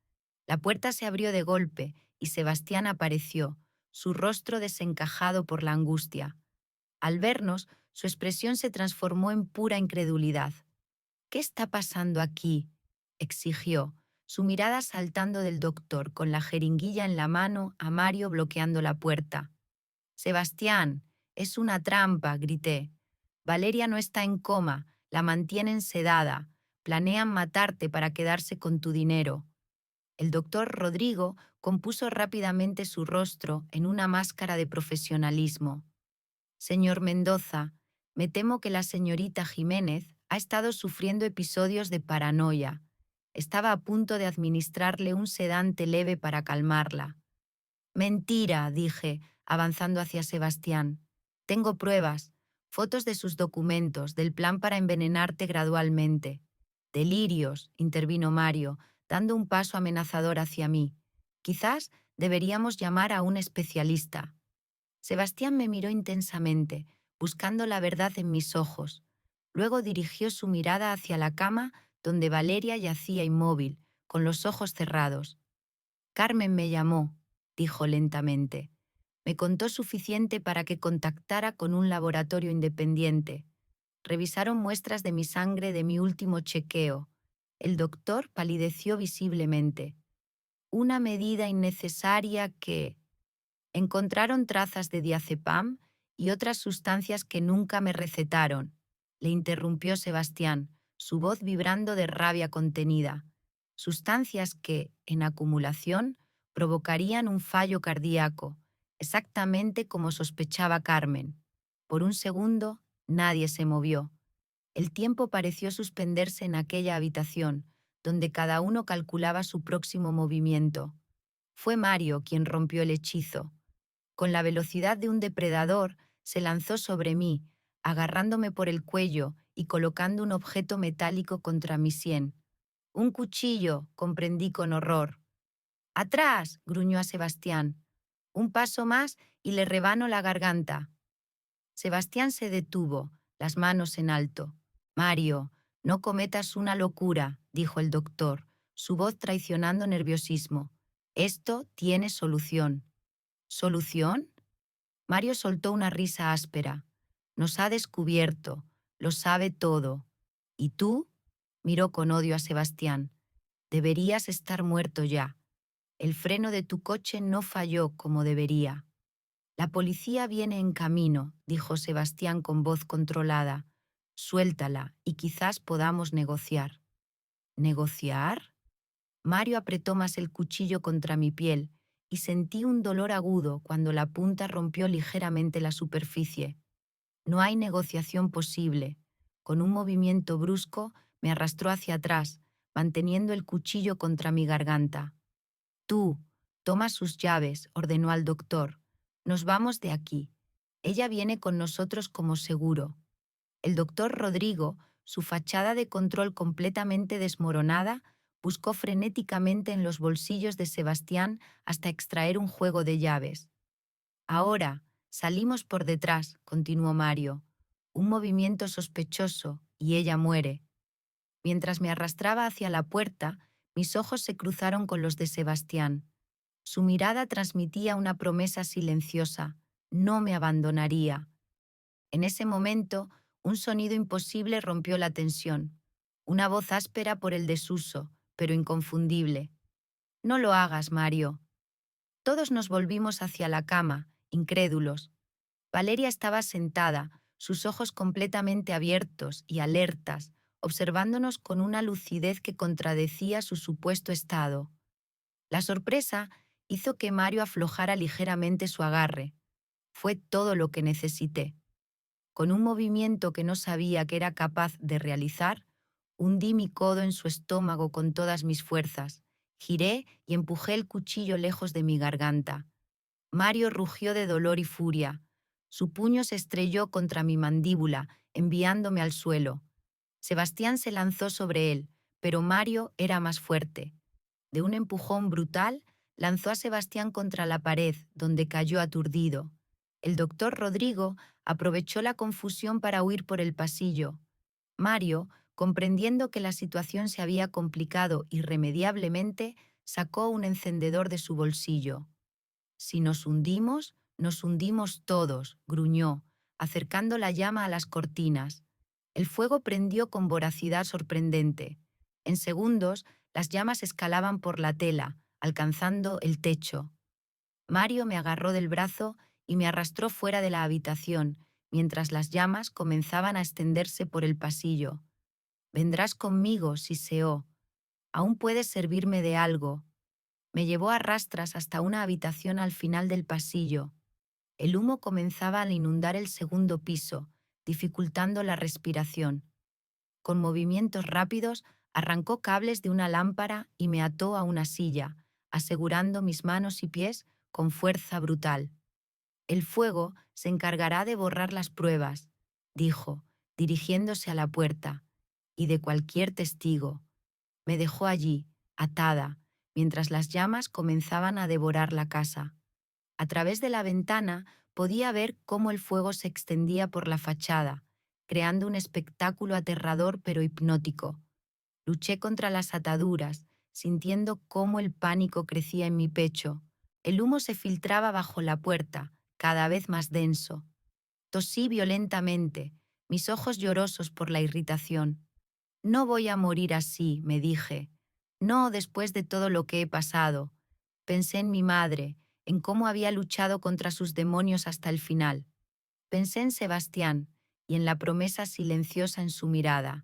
La puerta se abrió de golpe y Sebastián apareció, su rostro desencajado por la angustia. Al vernos, su expresión se transformó en pura incredulidad. «¿Qué está pasando aquí?», exigió, su mirada saltando del doctor con la jeringuilla en la mano a Mario bloqueando la puerta. «Sebastián, es una trampa», grité. «Valeria no está en coma, la mantienen sedada. Planean matarte para quedarse con tu dinero». El doctor Rodrigo compuso rápidamente su rostro en una máscara de profesionalismo. «Señor Mendoza, me temo que la señorita Jiménez ha estado sufriendo episodios de paranoia. Estaba a punto de administrarle un sedante leve para calmarla». «Mentira», dije, avanzando hacia Sebastián. «Tengo pruebas, fotos de sus documentos, del plan para envenenarte gradualmente». «Delirios», intervino Mario, dando un paso amenazador hacia mí. «Quizás deberíamos llamar a un especialista». Sebastián me miró intensamente, buscando la verdad en mis ojos. Luego dirigió su mirada hacia la cama donde Valeria yacía inmóvil, con los ojos cerrados. Carmen me llamó, dijo lentamente. Me contó suficiente para que contactara con un laboratorio independiente. Revisaron muestras de mi sangre de mi último chequeo. El doctor palideció visiblemente. Una medida innecesaria que... Encontraron trazas de diazepam y otras sustancias que nunca me recetaron, le interrumpió Sebastián, su voz vibrando de rabia contenida. Sustancias que, en acumulación, provocarían un fallo cardíaco, exactamente como sospechaba Carmen. Por un segundo, nadie se movió. El tiempo pareció suspenderse en aquella habitación, donde cada uno calculaba su próximo movimiento. Fue Mario quien rompió el hechizo. Con la velocidad de un depredador, se lanzó sobre mí, agarrándome por el cuello y colocando un objeto metálico contra mi sien. Un cuchillo, comprendí con horror. ¡Atrás! Gruñó a Sebastián. Un paso más y le rebano la garganta. Sebastián se detuvo, las manos en alto. Mario, no cometas una locura, dijo el doctor, su voz traicionando nerviosismo. Esto tiene solución. ¿Solución? Mario soltó una risa áspera. Nos ha descubierto, lo sabe todo. ¿Y tú? Miró con odio a Sebastián. Deberías estar muerto ya. El freno de tu coche no falló como debería. La policía viene en camino, dijo Sebastián con voz controlada. Suéltala y quizás podamos negociar. ¿Negociar? Mario apretó más el cuchillo contra mi piel y sentí un dolor agudo cuando la punta rompió ligeramente la superficie. No hay negociación posible. Con un movimiento brusco me arrastró hacia atrás, manteniendo el cuchillo contra mi garganta. Tú, toma sus llaves, ordenó al doctor. Nos vamos de aquí. Ella viene con nosotros como seguro. El doctor Rodrigo, su fachada de control completamente desmoronada, buscó frenéticamente en los bolsillos de Sebastián hasta extraer un juego de llaves. Ahora, salimos por detrás, continuó Mario. Un movimiento sospechoso y ella muere. Mientras me arrastraba hacia la puerta, mis ojos se cruzaron con los de Sebastián. Su mirada transmitía una promesa silenciosa. No me abandonaría. En ese momento, un sonido imposible rompió la tensión. Una voz áspera por el desuso, pero inconfundible. No lo hagas, Mario. Todos nos volvimos hacia la cama, incrédulos. Valeria estaba sentada, sus ojos completamente abiertos y alertas, observándonos con una lucidez que contradecía su supuesto estado. La sorpresa hizo que Mario aflojara ligeramente su agarre. Fue todo lo que necesité. Con un movimiento que no sabía que era capaz de realizar, hundí mi codo en su estómago con todas mis fuerzas, giré y empujé el cuchillo lejos de mi garganta. Mario rugió de dolor y furia. Su puño se estrelló contra mi mandíbula, enviándome al suelo. Sebastián se lanzó sobre él, pero Mario era más fuerte. De un empujón brutal, lanzó a Sebastián contra la pared, donde cayó aturdido. El doctor Rodrigo aprovechó la confusión para huir por el pasillo. Mario, comprendiendo que la situación se había complicado irremediablemente, sacó un encendedor de su bolsillo. Si nos hundimos todos, gruñó, acercando la llama a las cortinas. El fuego prendió con voracidad sorprendente. En segundos, las llamas escalaban por la tela, alcanzando el techo. Mario me agarró del brazo y me arrastró fuera de la habitación, mientras las llamas comenzaban a extenderse por el pasillo. Vendrás conmigo, siseó. Aún puedes servirme de algo. Me llevó a rastras hasta una habitación al final del pasillo. El humo comenzaba a inundar el segundo piso, dificultando la respiración. Con movimientos rápidos, arrancó cables de una lámpara y me ató a una silla, asegurando mis manos y pies con fuerza brutal. El fuego se encargará de borrar las pruebas, dijo, dirigiéndose a la puerta, y de cualquier testigo. Me dejó allí, atada, mientras las llamas comenzaban a devorar la casa. A través de la ventana podía ver cómo el fuego se extendía por la fachada, creando un espectáculo aterrador pero hipnótico. Luché contra las ataduras, sintiendo cómo el pánico crecía en mi pecho. El humo se filtraba bajo la puerta, cada vez más denso. Tosí violentamente, mis ojos llorosos por la irritación. No voy a morir así, me dije. No después de todo lo que he pasado. Pensé en mi madre, en cómo había luchado contra sus demonios hasta el final. Pensé en Sebastián y en la promesa silenciosa en su mirada.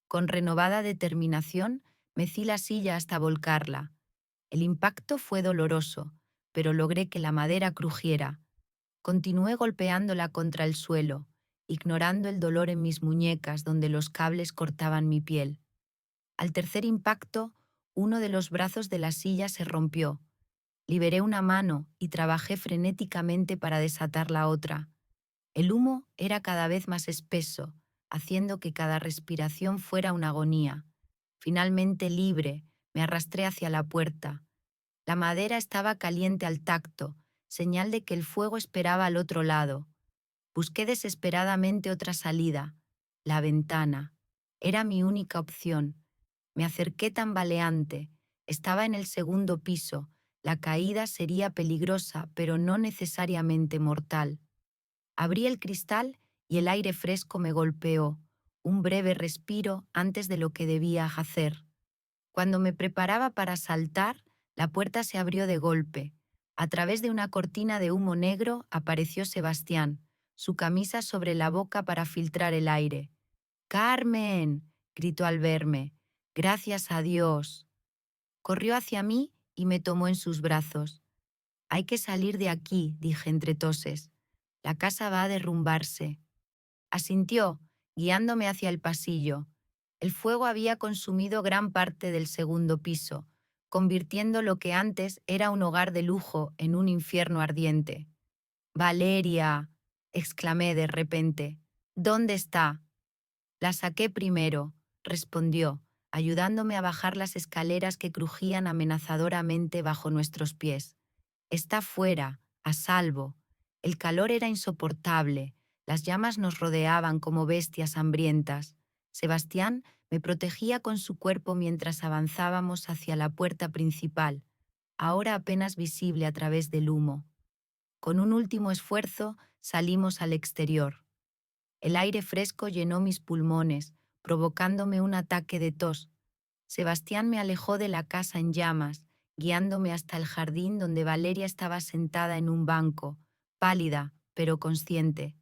Con renovada determinación, mecí la silla hasta volcarla. El impacto fue doloroso, pero logré que la madera crujiera. Continué golpeándola contra el suelo, ignorando el dolor en mis muñecas donde los cables cortaban mi piel. Al tercer impacto, uno de los brazos de la silla se rompió. Liberé una mano y trabajé frenéticamente para desatar la otra. El humo era cada vez más espeso, haciendo que cada respiración fuera una agonía. Finalmente libre, me arrastré hacia la puerta. La madera estaba caliente al tacto, señal de que el fuego esperaba al otro lado. Busqué desesperadamente otra salida. La ventana. Era mi única opción. Me acerqué tambaleante. Estaba en el segundo piso. La caída sería peligrosa, pero no necesariamente mortal. Abrí el cristal y el aire fresco me golpeó. Un breve respiro antes de lo que debía hacer. Cuando me preparaba para saltar, la puerta se abrió de golpe. A través de una cortina de humo negro apareció Sebastián, su camisa sobre la boca para filtrar el aire. «¡Carmen!», gritó al verme. «Gracias a Dios». Corrió hacia mí y me tomó en sus brazos. «Hay que salir de aquí», dije entre toses. «La casa va a derrumbarse». Asintió, guiándome hacia el pasillo. El fuego había consumido gran parte del segundo piso, convirtiendo lo que antes era un hogar de lujo en un infierno ardiente. «Valeria», exclamé de repente, «¿dónde está?» «La saqué primero», respondió, ayudándome a bajar las escaleras que crujían amenazadoramente bajo nuestros pies. «Está fuera, a salvo». El calor era insoportable, las llamas nos rodeaban como bestias hambrientas. Sebastián me protegía con su cuerpo mientras avanzábamos hacia la puerta principal, ahora apenas visible a través del humo. Con un último esfuerzo salimos al exterior. El aire fresco llenó mis pulmones, provocándome un ataque de tos. Sebastián me alejó de la casa en llamas, guiándome hasta el jardín donde Valeria estaba sentada en un banco, pálida, pero consciente.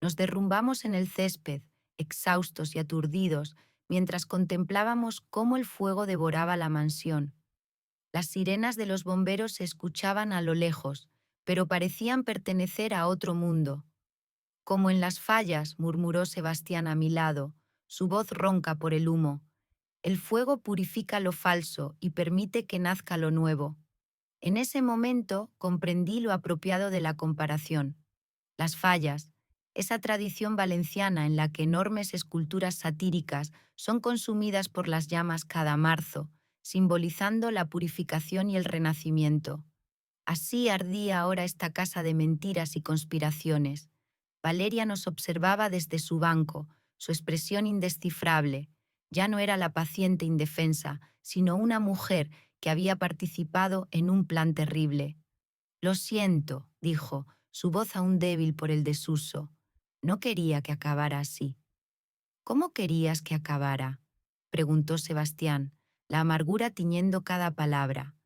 Nos derrumbamos en el césped, exhaustos y aturdidos, mientras contemplábamos cómo el fuego devoraba la mansión. Las sirenas de los bomberos se escuchaban a lo lejos, pero parecían pertenecer a otro mundo. «Como en las fallas», murmuró Sebastián a mi lado, su voz ronca por el humo. «El fuego purifica lo falso y permite que nazca lo nuevo». En ese momento comprendí lo apropiado de la comparación. Las fallas, esa tradición valenciana en la que enormes esculturas satíricas son consumidas por las llamas cada marzo, simbolizando la purificación y el renacimiento. Así ardía ahora esta casa de mentiras y conspiraciones. Valeria nos observaba desde su banco, su expresión indescifrable. Ya no era la paciente indefensa, sino una mujer que había participado en un plan terrible. «Lo siento», dijo, su voz aún débil por el desuso. «No quería que acabara así». «¿Cómo querías que acabara?», preguntó Sebastián, la amargura tiñendo cada palabra.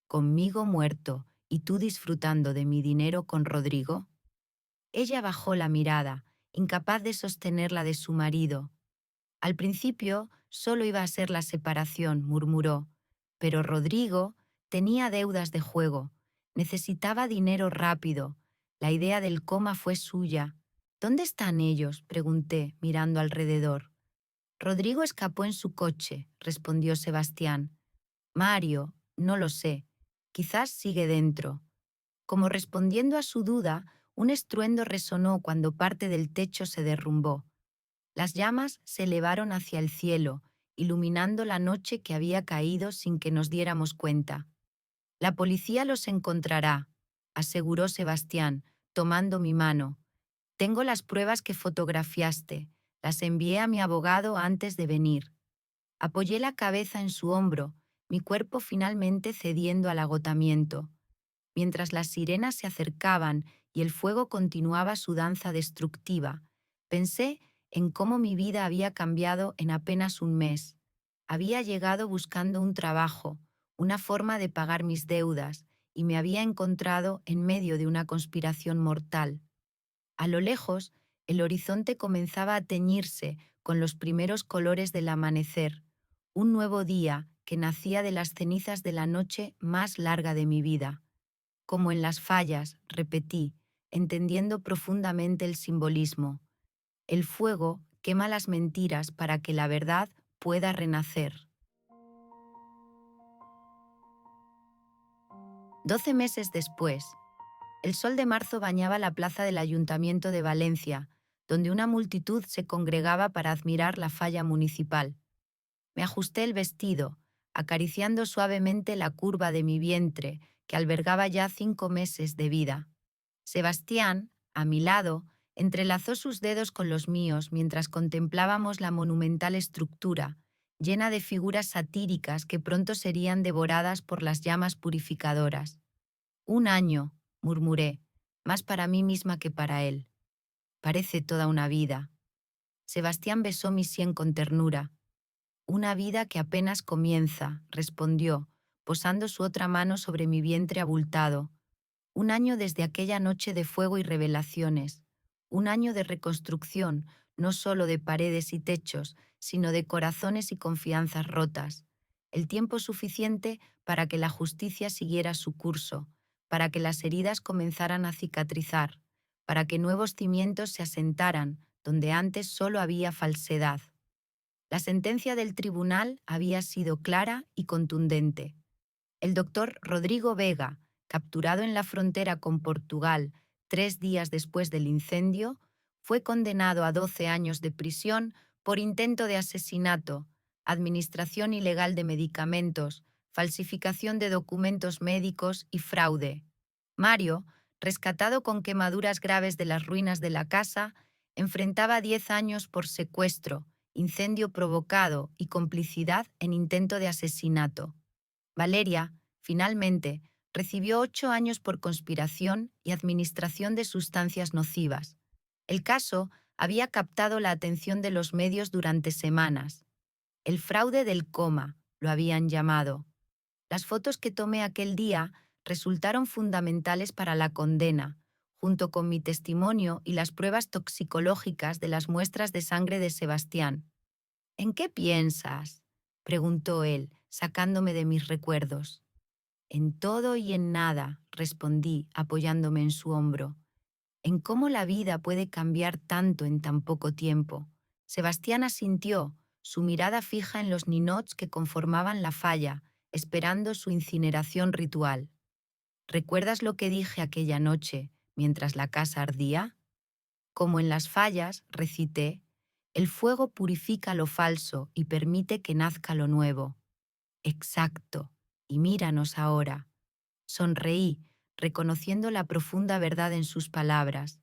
«¿Conmigo muerto y tú disfrutando de mi dinero con Rodrigo?» Ella bajó la mirada, incapaz de sostener la de su marido. «Al principio solo iba a ser la separación», murmuró, «pero Rodrigo tenía deudas de juego, necesitaba dinero rápido. La idea del coma fue suya». «¿Dónde están ellos?», pregunté, mirando alrededor. «Rodrigo escapó en su coche», respondió Sebastián. «Mario, no lo sé. Quizás sigue dentro». Como respondiendo a su duda, un estruendo resonó cuando parte del techo se derrumbó. Las llamas se elevaron hacia el cielo, iluminando la noche que había caído sin que nos diéramos cuenta. «La policía los encontrará», aseguró Sebastián, tomando mi mano. «Tengo las pruebas que fotografiaste. Las envié a mi abogado antes de venir». Apoyé la cabeza en su hombro, mi cuerpo finalmente cediendo al agotamiento. Mientras las sirenas se acercaban y el fuego continuaba su danza destructiva, pensé en cómo mi vida había cambiado en apenas un mes. Había llegado buscando un trabajo, una forma de pagar mis deudas, y me había encontrado en medio de una conspiración mortal. A lo lejos, el horizonte comenzaba a teñirse con los primeros colores del amanecer, un nuevo día que nacía de las cenizas de la noche más larga de mi vida. Como en las fallas, repetí, entendiendo profundamente el simbolismo. El fuego quema las mentiras para que la verdad pueda renacer. 12 meses después, el sol de marzo bañaba la plaza del Ayuntamiento de Valencia, donde una multitud se congregaba para admirar la falla municipal. Me ajusté el vestido, acariciando suavemente la curva de mi vientre, que albergaba ya 5 meses de vida. Sebastián, a mi lado, entrelazó sus dedos con los míos mientras contemplábamos la monumental estructura, llena de figuras satíricas que pronto serían devoradas por las llamas purificadoras. 1 año, murmuré, más para mí misma que para él. Parece toda una vida. Sebastián besó mi sien con ternura. Una vida que apenas comienza, respondió, posando su otra mano sobre mi vientre abultado. 1 año desde aquella noche de fuego y revelaciones. 1 año de reconstrucción, no solo de paredes y techos, sino de corazones y confianzas rotas. El tiempo suficiente para que la justicia siguiera su curso, para que las heridas comenzaran a cicatrizar, para que nuevos cimientos se asentaran donde antes solo había falsedad. La sentencia del tribunal había sido clara y contundente. El doctor Rodrigo Vega, capturado en la frontera con Portugal 3 días después del incendio, fue condenado a 12 años de prisión por intento de asesinato, administración ilegal de medicamentos, falsificación de documentos médicos y fraude. Mario, rescatado con quemaduras graves de las ruinas de la casa, enfrentaba 10 años por secuestro, incendio provocado y complicidad en intento de asesinato. Valeria, finalmente, recibió 8 años por conspiración y administración de sustancias nocivas. El caso había captado la atención de los medios durante semanas. El fraude del coma, lo habían llamado. Las fotos que tomé aquel día resultaron fundamentales para la condena, junto con mi testimonio y las pruebas toxicológicas de las muestras de sangre de Sebastián. ¿En qué piensas?, preguntó él, sacándome de mis recuerdos. En todo y en nada, respondí, apoyándome en su hombro. En cómo la vida puede cambiar tanto en tan poco tiempo. Sebastián asintió, su mirada fija en los ninots que conformaban la falla, esperando su incineración ritual. ¿Recuerdas lo que dije aquella noche, mientras la casa ardía? Como en las fallas, recité, el fuego purifica lo falso y permite que nazca lo nuevo. Exacto. Y míranos ahora. Sonreí, reconociendo la profunda verdad en sus palabras.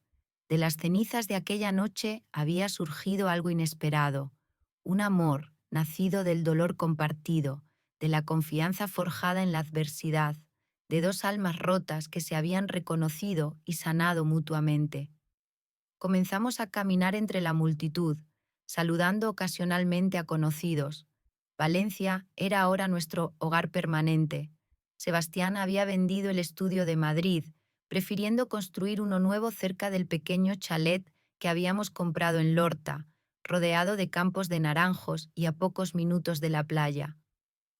De las cenizas de aquella noche había surgido algo inesperado, un amor nacido del dolor compartido, de la confianza forjada en la adversidad, de dos almas rotas que se habían reconocido y sanado mutuamente. Comenzamos a caminar entre la multitud, saludando ocasionalmente a conocidos. Valencia era ahora nuestro hogar permanente. Sebastián había vendido el estudio de Madrid, prefiriendo construir uno nuevo cerca del pequeño chalet que habíamos comprado en Lorta, rodeado de campos de naranjos y a pocos minutos de la playa.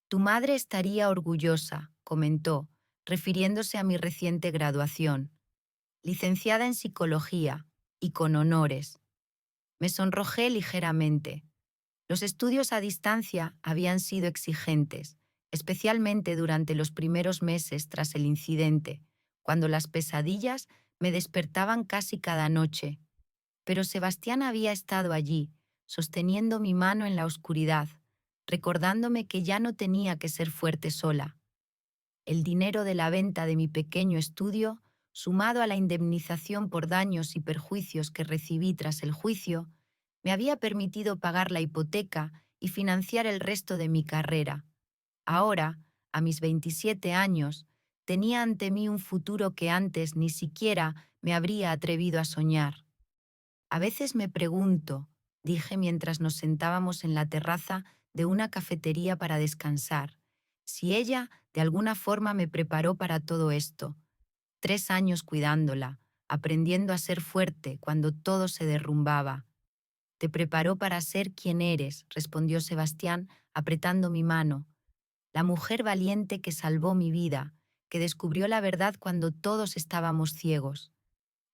Tu madre estaría orgullosa, comentó, refiriéndose a mi reciente graduación. Licenciada en psicología, y con honores. Me sonrojé ligeramente. Los estudios a distancia habían sido exigentes, especialmente durante los primeros meses tras el incidente, cuando las pesadillas me despertaban casi cada noche. Pero Sebastián había estado allí, sosteniendo mi mano en la oscuridad, recordándome que ya no tenía que ser fuerte sola. El dinero de la venta de mi pequeño estudio, sumado a la indemnización por daños y perjuicios que recibí tras el juicio, me había permitido pagar la hipoteca y financiar el resto de mi carrera. Ahora, a mis 27 años, tenía ante mí un futuro que antes ni siquiera me habría atrevido a soñar. A veces me pregunto, dije mientras nos sentábamos en la terraza de una cafetería para descansar, si ella de alguna forma me preparó para todo esto. 3 años cuidándola, aprendiendo a ser fuerte cuando todo se derrumbaba. Te preparó para ser quien eres, respondió Sebastián, apretando mi mano. La mujer valiente que salvó mi vida, que descubrió la verdad cuando todos estábamos ciegos.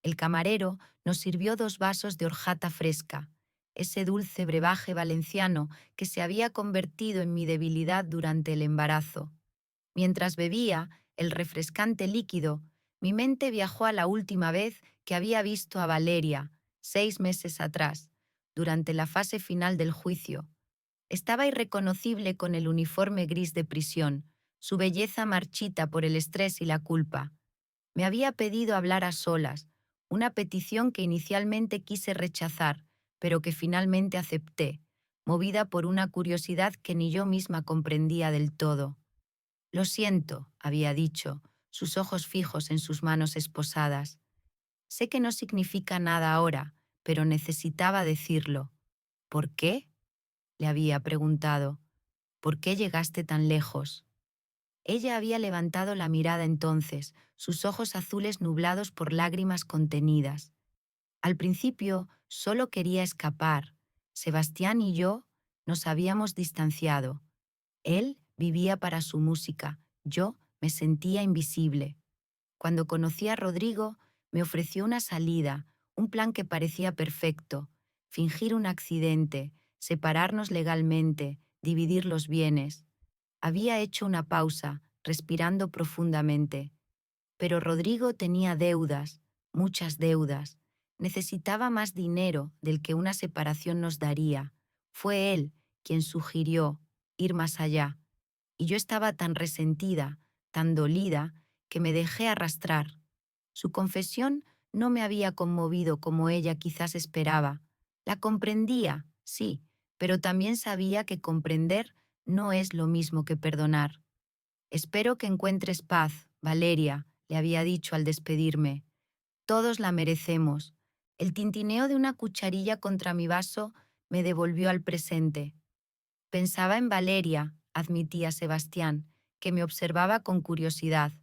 El camarero nos sirvió 2 vasos de horchata fresca, ese dulce brebaje valenciano que se había convertido en mi debilidad durante el embarazo. Mientras bebía el refrescante líquido, mi mente viajó a la última vez que había visto a Valeria, 6 meses atrás, durante la fase final del juicio. Estaba irreconocible con el uniforme gris de prisión, su belleza marchita por el estrés y la culpa. Me había pedido hablar a solas, una petición que inicialmente quise rechazar, pero que finalmente acepté, movida por una curiosidad que ni yo misma comprendía del todo. Lo siento, había dicho, sus ojos fijos en sus manos esposadas. Sé que no significa nada ahora, pero necesitaba decirlo. ¿Por qué? Le había preguntado. ¿Por qué llegaste tan lejos? Ella había levantado la mirada entonces, sus ojos azules nublados por lágrimas contenidas. Al principio solo quería escapar. Sebastián y yo nos habíamos distanciado. Él vivía para su música, yo me sentía invisible. Cuando conocí a Rodrigo, me ofreció una salida, un plan que parecía perfecto: fingir un accidente, separarnos legalmente, dividir los bienes. Había hecho una pausa, respirando profundamente. Pero Rodrigo tenía deudas, muchas deudas. Necesitaba más dinero del que una separación nos daría. Fue él quien sugirió ir más allá. Y yo estaba tan resentida, tan dolida, que me dejé arrastrar. Su confesión no me había conmovido como ella quizás esperaba. La comprendía, sí, pero también sabía que comprender no es lo mismo que perdonar. Espero que encuentres paz, Valeria, le había dicho al despedirme. Todos la merecemos. El tintineo de una cucharilla contra mi vaso me devolvió al presente. Pensaba en Valeria, admitía Sebastián, que me observaba con curiosidad.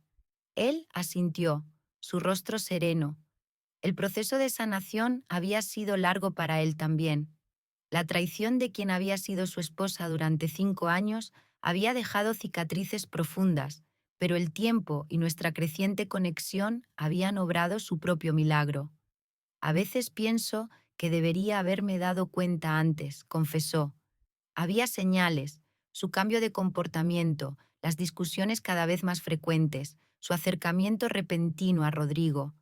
Él asintió, su rostro sereno. El proceso de sanación había sido largo para él también. La traición de quien había sido su esposa durante 5 años había dejado cicatrices profundas, pero el tiempo y nuestra creciente conexión habían obrado su propio milagro. A veces pienso que debería haberme dado cuenta antes, confesó. Había señales: su cambio de comportamiento, las discusiones cada vez más frecuentes, su acercamiento repentino a Rodrigo.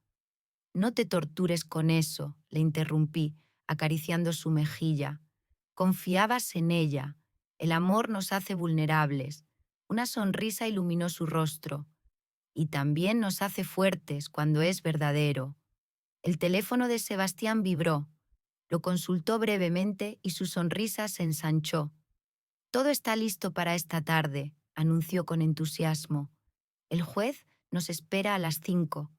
No te tortures con eso, le interrumpí, acariciando su mejilla. Confiabas en ella. El amor nos hace vulnerables. Una sonrisa iluminó su rostro. Y también nos hace fuertes cuando es verdadero. El teléfono de Sebastián vibró. Lo consultó brevemente y su sonrisa se ensanchó. Todo está listo para esta tarde, anunció con entusiasmo. El juez nos espera a las 5.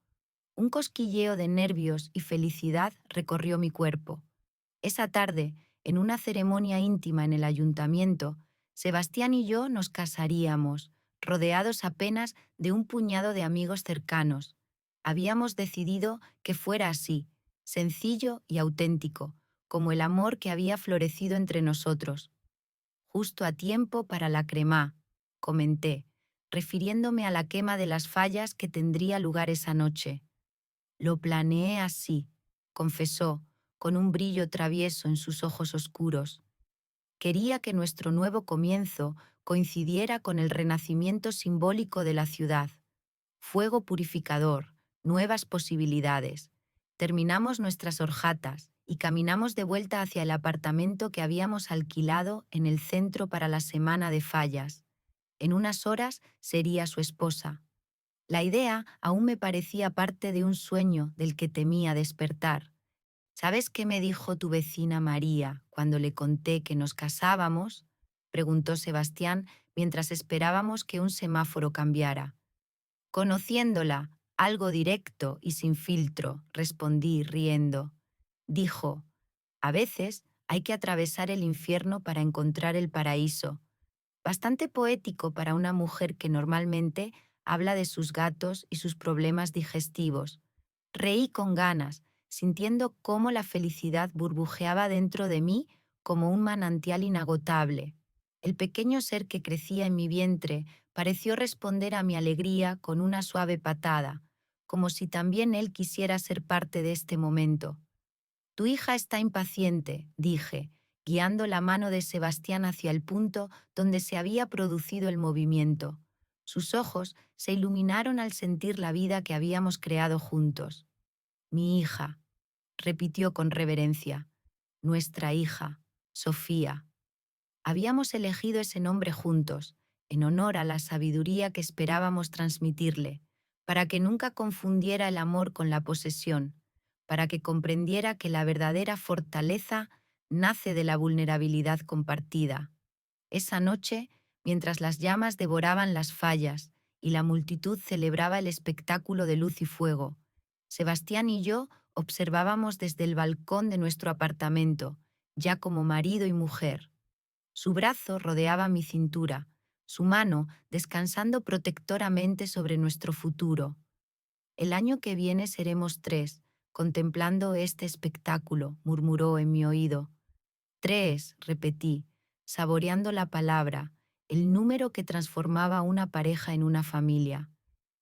Un cosquilleo de nervios y felicidad recorrió mi cuerpo. Esa tarde, en una ceremonia íntima en el ayuntamiento, Sebastián y yo nos casaríamos, rodeados apenas de un puñado de amigos cercanos. Habíamos decidido que fuera así, sencillo y auténtico, como el amor que había florecido entre nosotros. Justo a tiempo para la cremá, comenté, refiriéndome a la quema de las fallas que tendría lugar esa noche. Lo planeé así, confesó, con un brillo travieso en sus ojos oscuros. Quería que nuestro nuevo comienzo coincidiera con el renacimiento simbólico de la ciudad. Fuego purificador, nuevas posibilidades. Terminamos nuestras horchatas y caminamos de vuelta hacia el apartamento que habíamos alquilado en el centro para la semana de fallas. En unas horas sería su esposa. La idea aún me parecía parte de un sueño del que temía despertar. ¿Sabes qué me dijo tu vecina María cuando le conté que nos casábamos? preguntó Sebastián mientras esperábamos que un semáforo cambiara. Conociéndola, algo directo y sin filtro, respondí riendo. Dijo, a veces hay que atravesar el infierno para encontrar el paraíso. Bastante poético para una mujer que normalmente habla de sus gatos y sus problemas digestivos. Reí con ganas, sintiendo cómo la felicidad burbujeaba dentro de mí como un manantial inagotable. El pequeño ser que crecía en mi vientre pareció responder a mi alegría con una suave patada, como si también él quisiera ser parte de este momento. Tu hija está impaciente, dije, guiando la mano de Sebastián hacia el punto donde se había producido el movimiento. Sus ojos se iluminaron al sentir la vida que habíamos creado juntos. Mi hija, repitió con reverencia. Nuestra hija, Sofía. Habíamos elegido ese nombre juntos, en honor a la sabiduría que esperábamos transmitirle, para que nunca confundiera el amor con la posesión, para que comprendiera que la verdadera fortaleza nace de la vulnerabilidad compartida. Esa noche, mientras las llamas devoraban las fallas y la multitud celebraba el espectáculo de luz y fuego, Sebastián y yo observábamos desde el balcón de nuestro apartamento, ya como marido y mujer. Su brazo rodeaba mi cintura, su mano descansando protectoramente sobre nuestro futuro. El año que viene seremos 3, contemplando este espectáculo, murmuró en mi oído. 3, repetí, saboreando la palabra, el número que transformaba una pareja en una familia.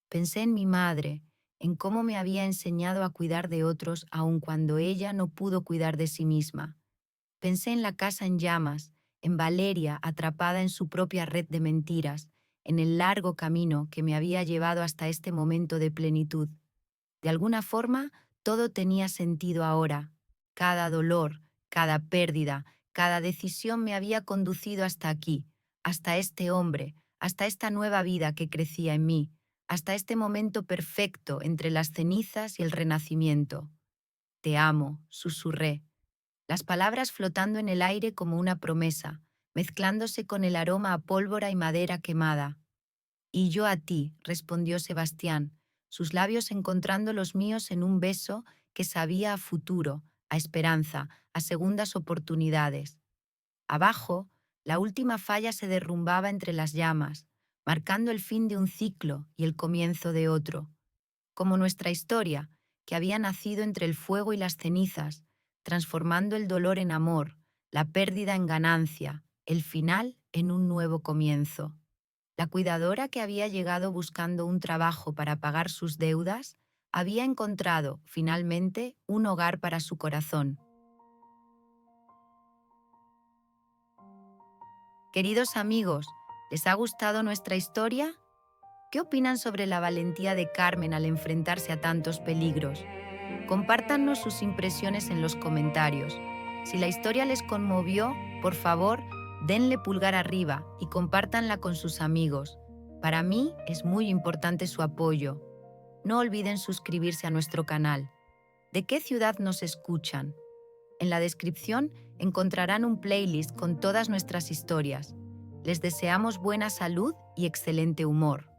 Pensé en mi madre, en cómo me había enseñado a cuidar de otros aun cuando ella no pudo cuidar de sí misma. Pensé en la casa en llamas, en Valeria atrapada en su propia red de mentiras, en el largo camino que me había llevado hasta este momento de plenitud. De alguna forma, todo tenía sentido ahora. Cada dolor, cada pérdida, cada decisión me había conducido hasta aquí, hasta este hombre, hasta esta nueva vida que crecía en mí, hasta este momento perfecto entre las cenizas y el renacimiento. Te amo, susurré, las palabras flotando en el aire como una promesa, mezclándose con el aroma a pólvora y madera quemada. Y yo a ti, respondió Sebastián, sus labios encontrando los míos en un beso que sabía a futuro, a esperanza, a segundas oportunidades. Abajo, la última falla se derrumbaba entre las llamas, marcando el fin de un ciclo y el comienzo de otro. Como nuestra historia, que había nacido entre el fuego y las cenizas, transformando el dolor en amor, la pérdida en ganancia, el final en un nuevo comienzo. La cuidadora que había llegado buscando un trabajo para pagar sus deudas, había encontrado, finalmente, un hogar para su corazón. Queridos amigos, ¿les ha gustado nuestra historia? ¿Qué opinan sobre la valentía de Carmen al enfrentarse a tantos peligros? Compártanos sus impresiones en los comentarios. Si la historia les conmovió, por favor, denle pulgar arriba y compártanla con sus amigos. Para mí es muy importante su apoyo. No olviden suscribirse a nuestro canal. ¿De qué ciudad nos escuchan? En la descripción encontrarán un playlist con todas nuestras historias. Les deseamos buena salud y excelente humor.